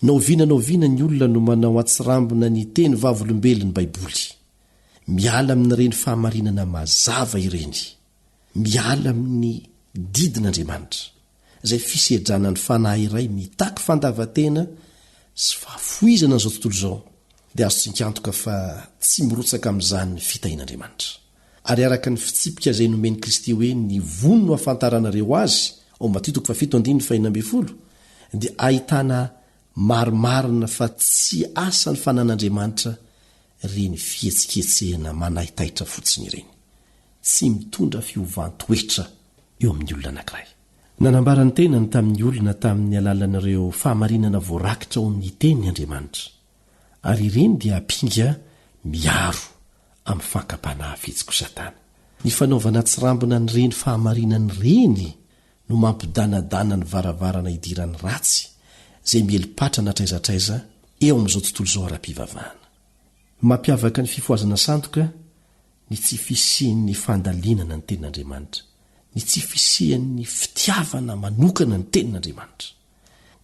Naoviana ny olona no manao atsirambina ny teny vavolombelon'ny Baiboly. Miala amin'ireny fahamarinana mazava ireny. Miala amin'ny didin'Andriamanitra izay fisedranany fanahy iray mitaky fandavatena sy fahafoizana n'izao tontolo izao, dia azo tsinkantoka fa tsy mirotsaka amin'izany ny fitahin'Andriamanitra. Ary araka ny fitsipika izay nomeny Kristy hoe ny vono no afantaranareo azy ao Mateo 7:20, dia ahitana marimarina fa tsy asa ny fanan'Andriamanitra reny fihetsiketsehana manahitaitra fotsiny ireny, tsy mitondra fiovantoetra eo amin'ny olona anankiray. Nanambarany tenany tamin'ny olona tamin'ny alalan'ireo fahamarinana voarakitra ao amin'ny tenin'ny Andriamanitra. Ary ireny dia ampinga miaro amin'ny fankapanahy fihetsiko Satana. Ny fanaovana tsirambina n'ireny fahamarinana ireny no mampidanadana ny varavarana idiran'ny ratsy izay mielipatra traizatraiza eo amin'izao tontolo izao ara-pivavahana. Mampiavaka ny fifoazana sandoka ny tsy fisian'ny fandalinana ny tenin'Andriamanitra, ny tsy fisian'ny fitiavana manokana ny tenin'Andriamanitra.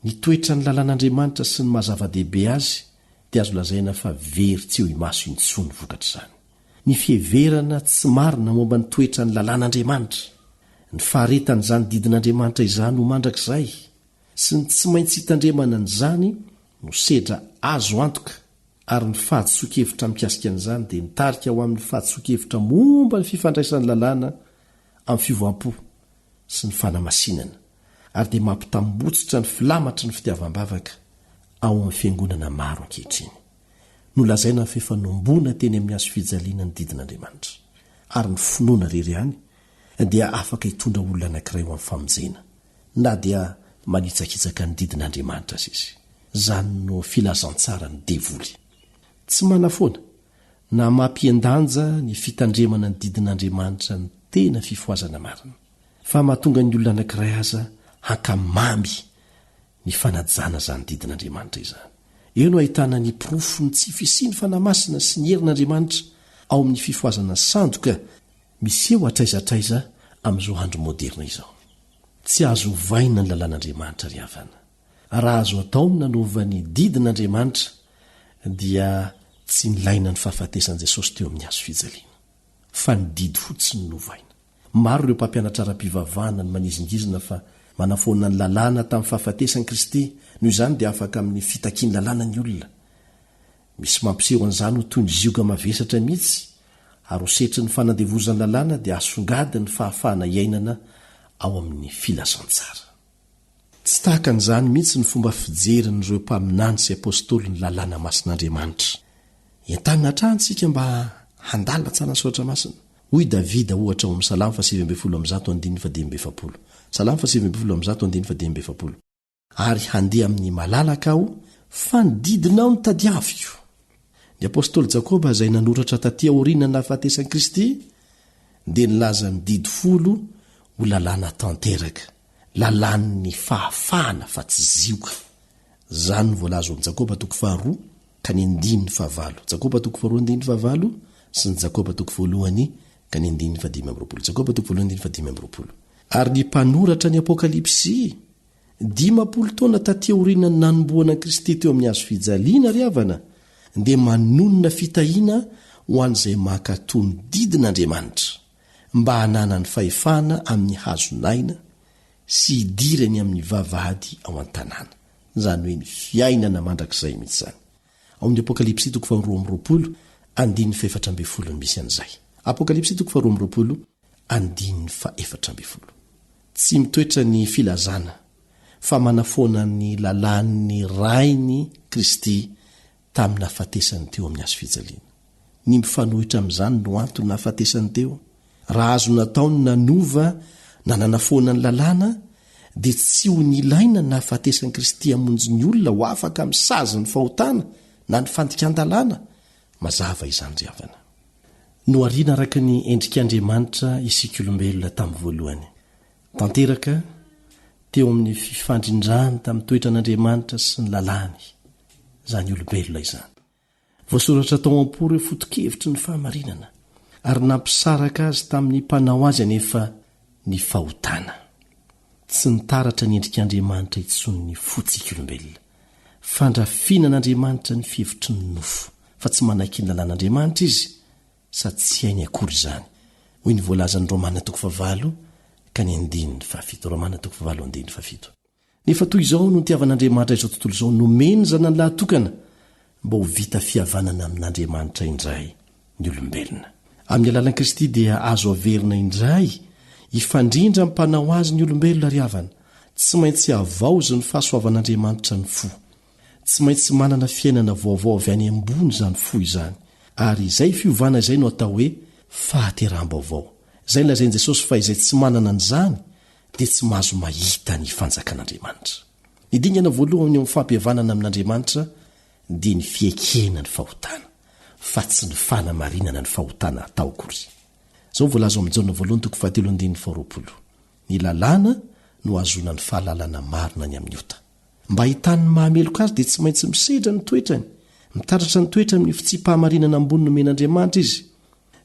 Ny toetra ny lalàn'Andriamanitra sy ny mahazava-dehibe azy dia azo lazaina fa very tsy eo imaso intsony vokatra izany. Ny fiheverana tsy marina momba ny toetra ny lalàn'Andriamanitra, ny faharetan'izany didin'Andriamanitra izany ho mandrakizay sy ny tsy maintsy hitandremana n'izany no sedra azo antoka. Ary ny fahatsoakevitra mikasika an'izany dia nitarika ho amin'ny fahatsoakevitra momba ny fifandraisan'ny lalàna amin'ny fivoam-po sy ny fanamasinana, ary dia mampitambotsitra ny filamatry ny fitiavam-bavaka ao amin'ny fiangonana maro ankehitriny. Nolazaina ny fifanomboana teny amin'ny azo fijaliana ny didin'Andriamanitra, ary ny finoana rery ihany dia afaka hitondra olona anankiray ho amin'ny famonjena, na dia manitsakitsaka ny didin'Andriamanitra azy izy. Zany no filazantsara ny devoly. Tsy manafoana na mampiendanja ny fitandremana ny didin'Andriamanitra ny tena fifoazana marina, fa mahatonga ny olona anankiray aza hankamamy ny fanajana zany didin'Andriamanitra izany. Eo no ahitana ny profo ny tsy fisiany fanamasina sy ny herin'Andriamanitra ao amin'ny fifoazana sandoka miseho atraizatraiza amin'izao andro moderna izao. Tsy azo ovaina ny lalàn'Andriamanitra ry havana. Raha azo atao nanova ny didin'Andriamanitra dia tsy nilaina ny fahafatesan'i Jesosy teo amin'ny hazo fijaliana, fa ny didy fotsiny novaina. Maro ireo mpampianatra ara-pivavahana ny manizingizina fa manafoana ny lalàna tamin'ny fahafatesan'i Kristy, noho izany dia afaka amin'ny fitakiany lalàna ny olona. Misy mampiseho an'izany ho toy ny zioga mavesatra mihitsy, ary hosetry ny fanandevozany lalàna dia asongady ny fahafahana iainana ao amin'ny filazantsara. Tsy tahaka an'izany mihitsy ny fomba fijerin'ireo mpaminany sy apôstôly ny lalàna masin'Andriamanitra. Entanina hatrahantsika mba handalina tsara soatra masina. Hoy Davida ohatra ao amin'ny Salamo 7:1-7. Salamo 7:1-7. Ary handeha amin'ny malalaka aho fa ny didinao ny tadiaviko. Ny apôstôly Jakoba izay nanoratra taty aoriana ny nahafatesan'i Kristy dia nilaza ny didy folo ho lalàna tanteraka, lalàn'ny fahafahana fa tsy zioka. Zany ny voalaza ao amin'ny Jakoba 2:2 ka ny 9:9. Jakoba 2:2 sy ny Jakoba 2:1 ka ny 9:5. Jakoba 2:1-5. Ary ny mpanoratra ny Apokalipsy 10 taona taty aoriana ny nanomboana Kristy teo amin'ny hazo fijaliana ry havana, dia manonona fitahiana ho an'izay mankatony didin'Andriamanitra mba hanana ny fahefana amin'ny hazonaina sy hidirany amin'ny vavahady ao an-tanàna, izany hoe ny fiainana mandrakizay mihitsy zany. Ao amin'ny Apokalipsy 2:2-4 misy an'izay. Apokalipsy 2:2-4. Tsy mitoetra ny filazana fa manafoana ny lalàn'ny rainy Kristy tamin'ny nahafatesany teo amin'ny hazo fijaliana. Ny mifanohitra amin'izany no antony nahafatesany teo. Raha azo natao ny nanova na nanafoana ny lalàna dia tsy ho nilaina ny nahafatesan'i Kristy hamonjy ny olona ho afaka amin'ny sazy ny fahotana na ny fandikan-dalàna. Mazava izany ry havana. No ariana araka ny endrik'Andriamanitra isika olombelona tamin'ny voalohany. Tanteraka teo amin'ny fifandrindrany tamin'ny toetra n'Andriamanitra sy ny lalàny, izany olombelona izany. Voasoratra tao am-po ireo foto-kevitry ny fahamarinana, ary nampisaraka azy tamin'ny mpanao azy anefa ny fahotana. Tsy nitaratra ny endrik'Andriamanitra itsony ny fotsika olombelona. Fandrafinan'Andriamanitra ny fihevitry ny nofo, fa tsy manaiky ny lalàn'Andriamanitra izy, sady tsy hainy akory izany. Hoy ny voalazan'ny Romana 9:7 ka ny 9:7. Romana 9:7. Nefa toy izao no nitiavan'Andriamanitra izao tontolo izao nomeny zanany lahatokana mba ho vita fihavanana amin'Andriamanitra indray ny olombelona. Amin'ny alalan'i Kristy dia azo averina indray ifandrindra mpanao azy ny olombelona ry havana. Tsy maintsy havaozy ny fahasoavan'Andriamanitra ny fo. Tsy maintsy manana fiainana vaovao avy any ambony izany fo izany. Ary izay fiovana izay no atao hoe fahateram-baovao. Izay nolazain'i Jesosy fa izay tsy manana an'izany dia tsy mahazo mahita ny fanjakan'Andriamanitra. Ny dingana voalohany amin'ny fampihavanana amin'Andriamanitra dia ny fiekena ny fahotana, fa tsy ny fanamarinana ny fahotana atao akory. Izao voalaza amin'ny Jaona 1:7-20. Ny lalàna no azona ny fahalalana marina ny amin'ny ota. Mba hitan'ny mahameloka azy dia tsy maintsy misedra ny toetrany, mitaratra ny toetra amin'ny fitsi-pahamarinana ambony nomen'Andriamanitra izy.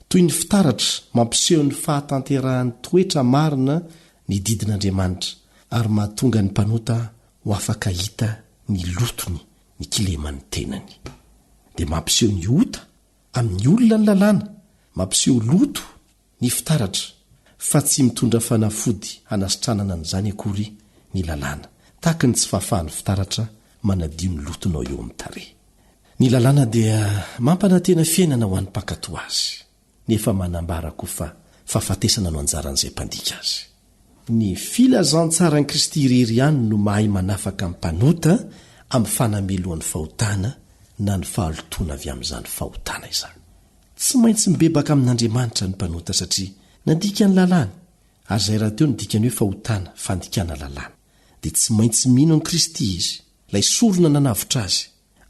Toy ny fitaratra mampiseho ny fahatanterahan'ny toetra marina ny didin'Andriamanitra, ary mahatonga ny mpanota ho afaka hita ny lotony, ny kileman'ny tenany. Dia mampiseho ny ota amin'ny olona ny lalàna, mampiseho loto ny fitaratra, fa tsy mitondra fanafody hanasitranana n'izany akory ny lalàna, tahaka ny tsy fahafahan'ny fitaratra manadio ny lotonao eo amin'ny tarehy. Ny lalàna dia mampanantena fiainana ho an'ny mpankatò azy, nefa manambara koa fa fahafatesana no anjaran'izay mpandika azy. Ny filazantsara ny Kristy irery ihany no mahay manafaka amin'ny mpanota amin'ny fanamelohan'ny fahotana na ny fahalotoana avy amin'izany fahotana izany. Tsy maintsy mibebaka amin'Andriamanitra ny mpanota satria nandika ny lalàna, ary izay raha teo ny dikany hoe fahotana, fandikana lalàna, dia tsy maintsy mino an'i Kristy izy, ilay sorona nanavitra azy.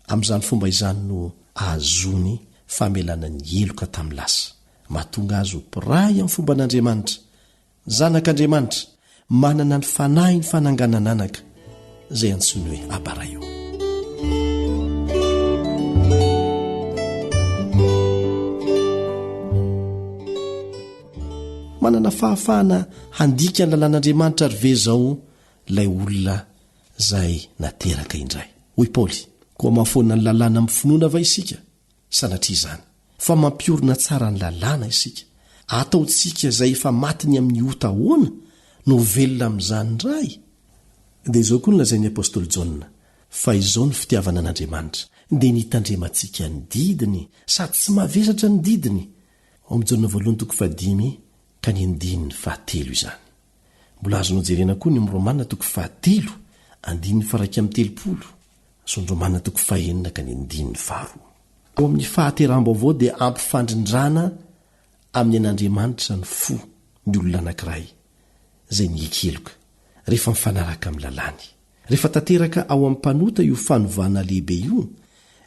Amin'izany fomba izany no ahazony famelana ny heloka tamin'ny lasa, mahatonga azy ho piray amin'ny fomban'Andriamanitra. Zanak'Andriamanitra manana ny fanahy ny fananganananaka izay antsoiny hoe Abaraio. manana fahafahana handika ny lalàn'andriamanitra ary ve zao lay olona zay nateraka indray. Hoy Paoly, koa mahafoana ny lalàna amin'ny finoana va isika? Sanatria izany, fa mampiorina tsara ny lalàna isika. Ataotsika izay efa matiny amin'ny ota ahoana no velona amin'izany indray. Dia izao koa nolazain'ny apôstôly Jaona, fa izao ny fitiavana an'Andriamanitra, dia nitandremantsika ny didiny sady tsy mavesatra ny didiny. Jaona 1:5-9 izany. Mbola azonao jerena koa ny Rômana 4:1-13. Rômana 4:9. Ao amin'ny fahateram-baovao dia ampifandrindrana amin'ny an'Andriamanitra ny fo ny olona anankiray zay niekeloka rehefa mifanaraka amin'ny lalàny. Rehefa tanteraka ao amin'ny mpanota io fanovana lehibe io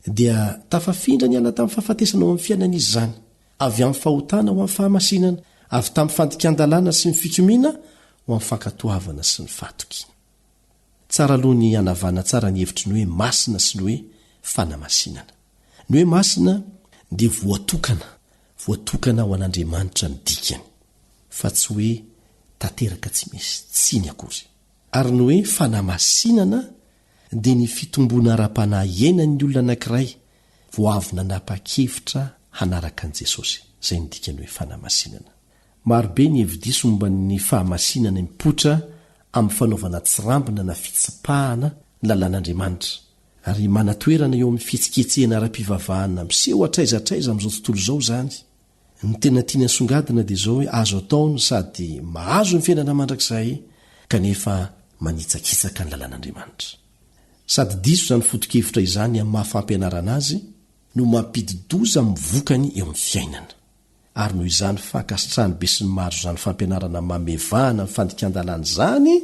dia tafafindra ny ala tamin'ny fahafatesana ao amin'ny fiainana izy zany, avy amin'ny fahotana ho amin'ny fahamasinana, avy tamin'ny fandikan-dalàna sy ny fikomiana ho amin'ny fankatoavana sy ny fahatokiana. Tsara aloha ny anavana tsara ny hevitry ny hoe masina sy ny hoe fanamasinana. Ny hoe masina dia voatokana ho an'Andriamanitra ny dikany, fa tsy hoe tanteraka tsy misy tsiny akory. Ary ny hoe fanamasinana dia ny fitomboana ara-panahy iainan'ny olona anankiray vao avy nanapa-kevitra hanaraka an'i Jesosy. Zay ny dikany hoe fanamasinana. Marobe ny hevi-diso momba ny fahamasinana mipotra amin'ny fanaovana tsirambina na fitsipahana ny lalàn'Andriamanitra, ary manatoerana eo amin'ny fitsiketsehana ara-pivavahana miseho atraizatraiza amin'izao tontolo izao zany. Ny tena tiana songadina dia izao hoe azo ataony sady mahazo ny fiainana mandrakizay kanefa manitsakitsaka ny lalàn'Andriamanitra. Sady diso zany foto-kevitra izany amin'ny mahafampianarana azy no mampididoza mivokany eo amin'ny fiainana. Ary noho izany fankasitrahany be sy ny maro zany fampianarana mamevahana ny fandikan-dalàna zany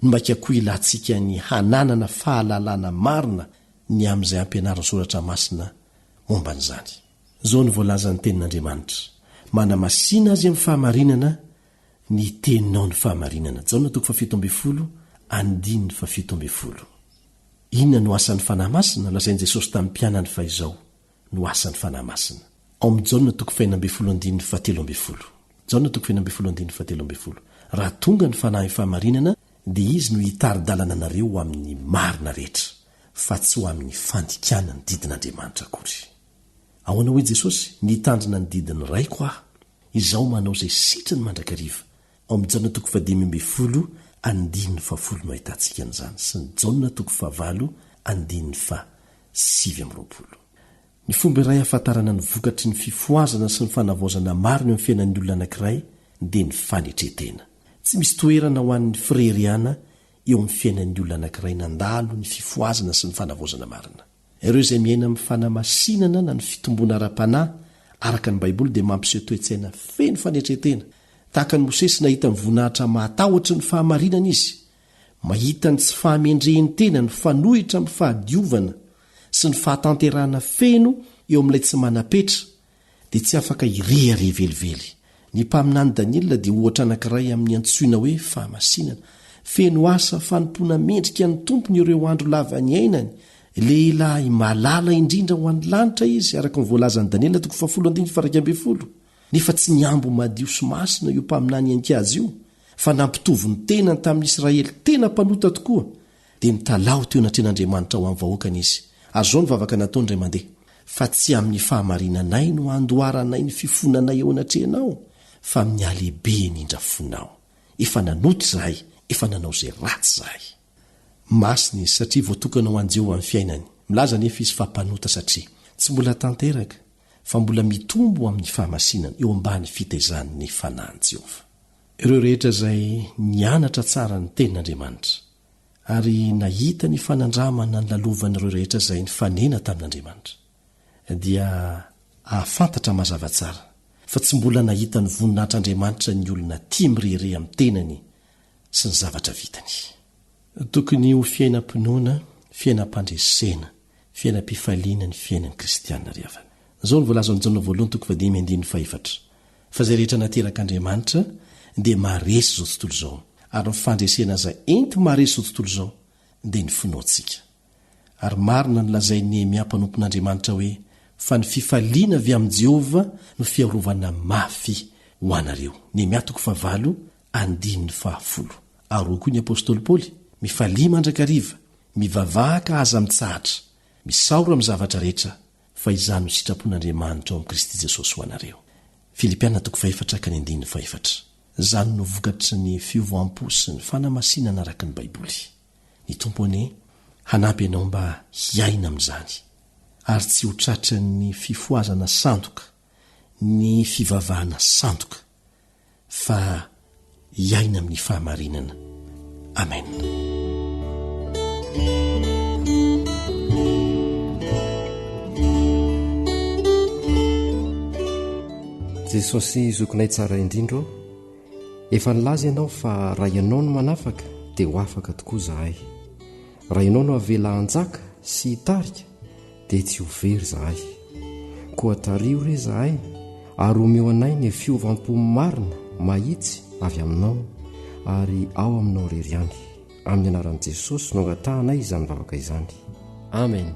no maika koa ilantsika ny hananana fahalalana marina ny amin'izay ampianarany soratra masina momba n'izany. Zao ny voalaza ny tenin'Andriamanitra, manamasina azy amin'ny fahamarinana ny teninao ny fahamarinana. Jaona 7:7. Inona no asan'ny fanahy masina? Lazain'i Jesosy tamin'ny mpianany fa izao no asan'ny fanahy masina. Ao amin'ny Jaona 5:7. Raha tonga ny fanahy fahamarinana dia izy no hitari-dalana anareo amin'ny marina rehetra, fa tsy ho amin'ny fandikana ny didin'Andriamanitra akory. Ahoana hoe Jesosy nitandrina ny didiny raiko aho, izaho manao izay sitrany mandrakariva. Ao amin'ny Jaona 5:5-7 no ahitantsika an'izany, sy ny Jaona 5:7-7. Ny fomba iray hafantarana ny vokatry ny fifoazana sy ny fanavaozana marina eo amin'ny fiainan'ny olona anankiray dia ny fanetretena. Tsy misy toerana ho an'ny fireriana eo amin'ny fiainan'ny olona anankiray nandalo ny fifoazana sy ny fanavaozana marina. Ireo izay miaina amin'ny fanamasinana na ny fitomboana ara-panahy araka ny Baiboly dia mampiseho toe-tsaina feno fanetretena. Tahaka ny Mosesy nahita ny voninahitra mahatahotra ny fahamarinana izy, mahita ny tsy fahamendrehany tena ny fanohitra amin'ny fahadiovana sy ny fahatanterahana feno eo amin'ilay tsy manapetra dia tsy afaka irehare velively. Ny mpaminany Daniela dia ohatra anankiray amin'ny antsoina hoe fahamasinana. Feno asa fanompoana mendrika ny tompony ireo andro lava ny ainany, lehilahy malala indrindra ho an'ny lanitra izy, araka ny voalazan'ny Daniela 10:12. Nefa tsy niambo madio sy masina io mpaminany ankazy io, fa nampitovy ny tenany tamin'ny Israely tena mpanota tokoa, dia nitalao teo anatrehan'Andriamanitra ho amin'ny vahoakany izy. Ary zao ny vavaka nataony indray mandeha, fa tsy amin'ny fahamarinanay no andoharanay ny fifonanay eo anatrehanao, fa amin'ny alehibe nindra fonao. Efa nanoty zahay, efa nanao izay ratsy zahay. Masina izy satria voatokana ho anjeo amin'ny fiainany. Milaza nefa izy fampanota satria tsy mbola tanteraka, fa mbola mitombo amin'ny fahamasinana eo ambany fitaizany ny fanahin Jehova. Ireo rehetra izay nianatra tsara ny tenin'Andriamanitra ary nahita ny fanandramana ny lalovan'ireo rehetra izay ny fanena tamin'Andriamanitra dia ahafantatra mazava tsara fa tsy mbola nahita ny voninahitr'Andriamanitra ny olona tia mirere amin'ny tenany sy ny zavatra vitany. Tokony ho fiainam-pinoana, fiainam-pandresena, fiainam-pifaliana ny fiainan'ny kristianina ry havana. Zao ny voalaza ny Jaona 1:5-7. Fa izay rehetra nateraka Andriamanitra dia maharesy izao tontolo izao, ary ny fandresena izay enti maharesy izao tontolo izao dia ny finoantsika. Ary marina ny lazai Nehemia mpanompon'Andriamanitra hoe fa ny fifaliana avy amin'i Jehova no fiarovana mafy ho anareo ny miatoko favalo andinny fahafolo aroa koa ny apôstôly paoly mifalia mandrakariva mivavahaka aza mitsahatra misaora amin'ny zavatra rehetra fa izany ho sitrapon'andriamanitra ao amin'i Kristy Jesosy ho anareo. Filipianina 4:1 zany no vokatry ny fiovoam-po sy ny fanamasinana araka ny baiboly. Ny tompony hanampy ianao mba hiaina amin'izany ary tsy ho tratra ny fifoazana sandoka ny fivavahana sandoka fa hiaina amin'ny fahamarinana. Amen. Jesosy zokinay tsara indrindro, efa nilaza ianao fa raha ianao no manafaka dia ho afaka tokoa zahay. Raha ianao no avela hanjaka sy hitarika dia tsy ho very zahay. Koa tario re zahay ary omeo anay ny fiovanpo marina mahitsy avy aminao ary ao aminao rery ihany. Amin'ny anaran'i Jesosy no angatahanay izany vavaka izany. Amen.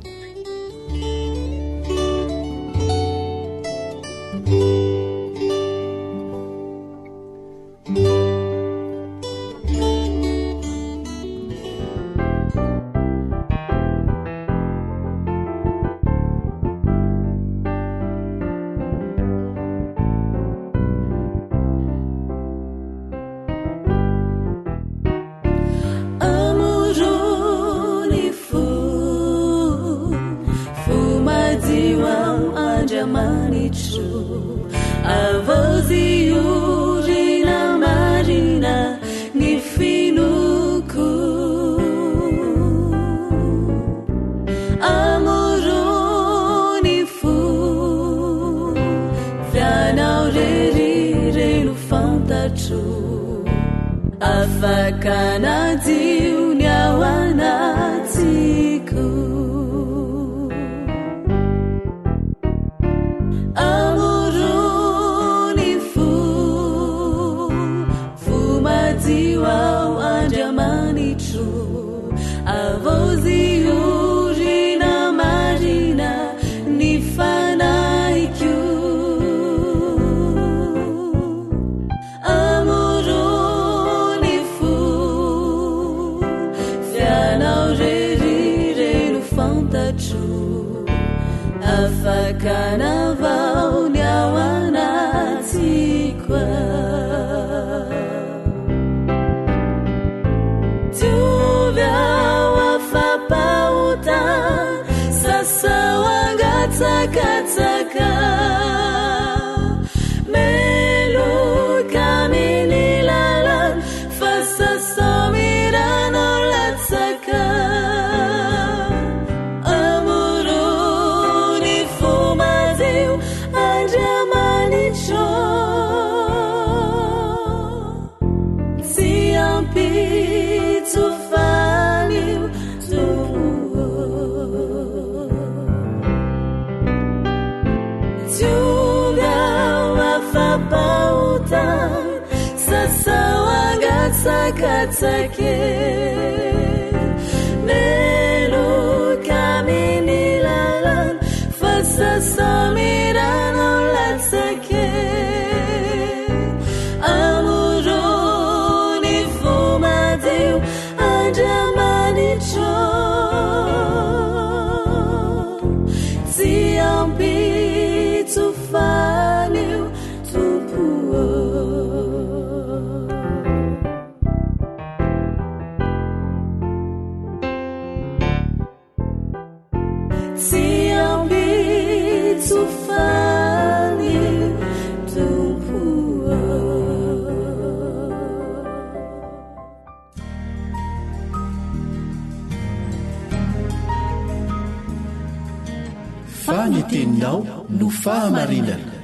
Teninao no fahamarinana.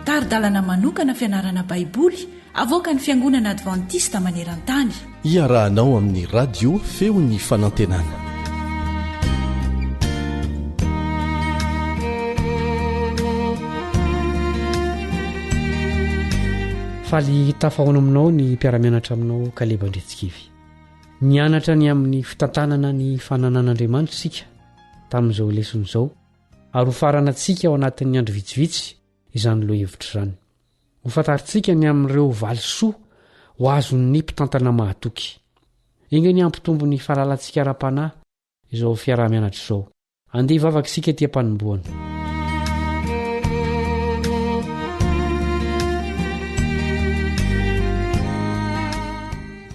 Taridalana manokana fianarana baiboly avoaka ny Fiangonana Adventista Maneran-tany. Iarahanao amin'ny radio feon'ny fanantenana. Faly tafahoana aminao ny mpiara-mianatra aminao Kaleba Ndretsikivy. Nianatra ny amin'ny fitantanana ny fananan'Andriamanitra sika tamin'izao lesona izao ary ho farana antsika ao anatin'ny andro vitsivitsy izany loa hevitra izany ho fantaritsika ny amin'ireo valisoa ho azon'ny mpitantana mahatoky inga ny ampitombo ny fahalalantsika ara-panahy izao fiarah-mianatra izao andeha hivavaka isika ety am-panomboana.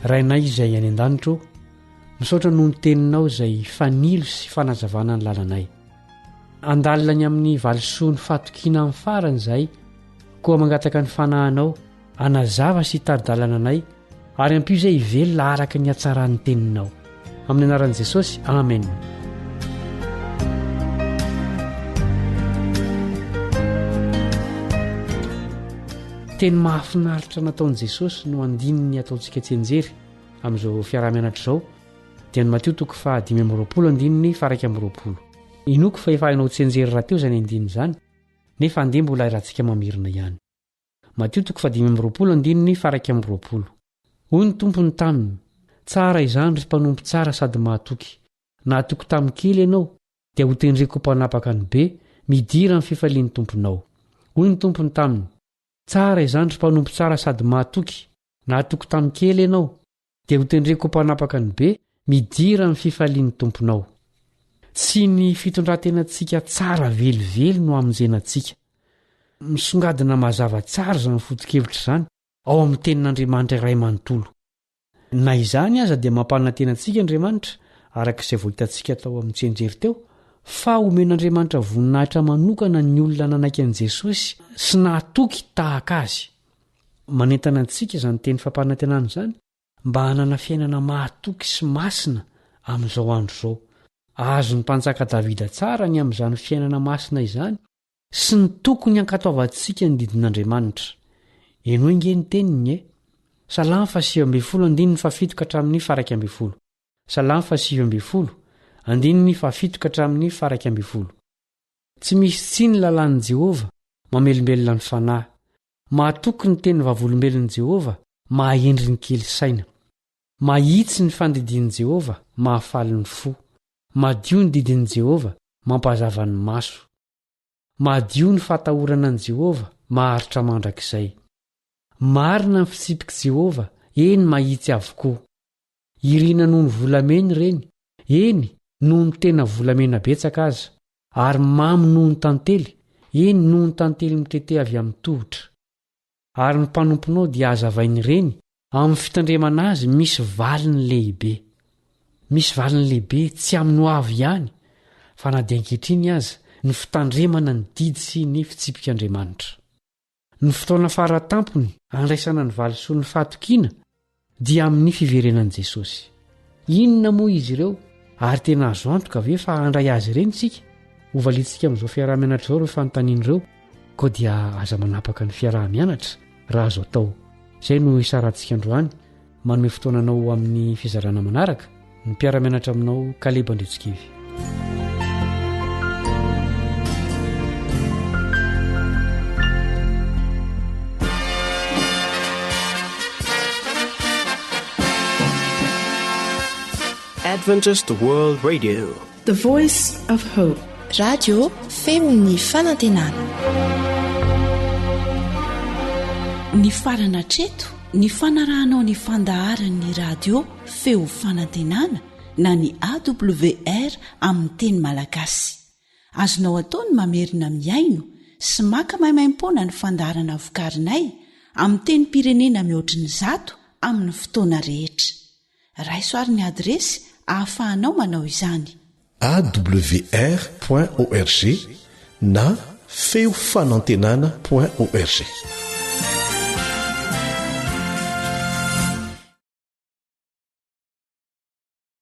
rainay izay any an-danitro misaotra noho ny teninao izay fanilo sy fanazavana ny lalanay andalina ny amin'ny valisoa ny fatokiana amin'ny farany izay koa mangataka ny fanahinao anazava sy hitari-dalana anay ary ampio izay hivelona araka ny hatsaran'ny teninao amin'ny anaran'i Jesosy amen. teny mahafinaritra nataon'i Jesosy no andininy ataontsika tsenjery amin'izao fiarah-mianatra izao dia ny Mateo 5:20 inoko fa efa hainao tsenjery raha teo izany andininy izany nefa andeha mbola irantsika mamirina ihany. Mateo 5:20 hoy ny tompony taminy tsara izany ry mpanompo tsara sady mahatoky nahatoky tamin'ny kely ianao dia ho tendreko ho mpanapaka ny be midira amin'ny fifalian'ny tomponao. hoy ny tompony taminy tsara izany ry mpanompo tsara sady mahatoky nahatoky tamin'ny kely ianao dia ho tendreko ho mpanapaka ny be midira amin'ny fifalian'ny tomponao. tsy ny fitondrantenantsika tsara velively no amonjenantsika misongadina mazava tsara izany foto-kevitra izany ao amin'ny tenin'Andriamanitra iray manontolo. na izany aza dia mampanantenantsika Andriamanitra araka izay vohitantsika tao amin'ny tsenjery teo fa omen'Andriamanitra voninahitra manokana ny olona nanaiky an'i Jesosy sy nahatoky tahaka azy. manentana antsika izany teny fampanantenana izany mba hanana fiainana mahatoky sy masina amin'izao andro izao. azo ny mpanjaka Davida tsara ny amin'izany fiainana masina izany sy ny tokony hankatoavantsika ny didin'Andriamanitra. eno inge ny teniny Salamy 8:7-12. Salamy 8:7-12. tsy misy tsi ny lalan'i Jehova mamelombelona ny fanahy mahatoky ny teny vavolombelon'i Jehova mahendry ny kely saina. mahitsy ny fandidian'i Jehova mahafaly ny fo madio ny didin'i Jehova mampazava ny maso. madio ny fahatahorana an'i Jehova maharitra mandrakizay. marina ny fitsipika Jehova eny mahitsy avokoa. irina noho ny volameny ireny eny noho ny tena volamena betsaka aza ary mamy noho ny tantely eny noho ny tantely mitete avy amin'ny tohotra. ary ny mpanomponao dia azavainy ireny amin'ny fitandremana azy misy valiny lehibe. misy valiny lehibe tsy amin'ny ho avy ihany fa na dia ankehitriny aza ny fitandremana ny didy sy ny fitsipik'Andriamanitra. ny fotoana faratampony andraisana ny valisoa ny fahatokiana dia amin'ny fiverenan'i Jesosy. inona moa izy ireo ary tena azo antoka ve fa handray azy ireny isika? hovaliantsika amin'izao fiarah-mianatra izao ireo fanontaniana ireo koa dia aza manapaka ny fiarah-mianatra raha azo atao. izay no isarantsika androany manome fotoananao amin'ny fizarana manaraka ny mpiarah-mianatra aminao Kaleba Ndretsikivy. Adventist World Radio, The Voice of Hope. Radio Femon'ny Fanantenana. Ny farana treto ny fanarahanao ny fandaharan'ny radio Feo Fanantenana na ny AWR amin'ny teny malagasy. Azonao ataony mamerina miaino sy maka maimaimpoana ny fandaharana vokarinay amin'ny teny pirenena mihoatriny 100 amin'ny fotoana rehetra. Raisoaryn'ny adresy ahafahanao manao izany: awr.org na feofanantenana.org.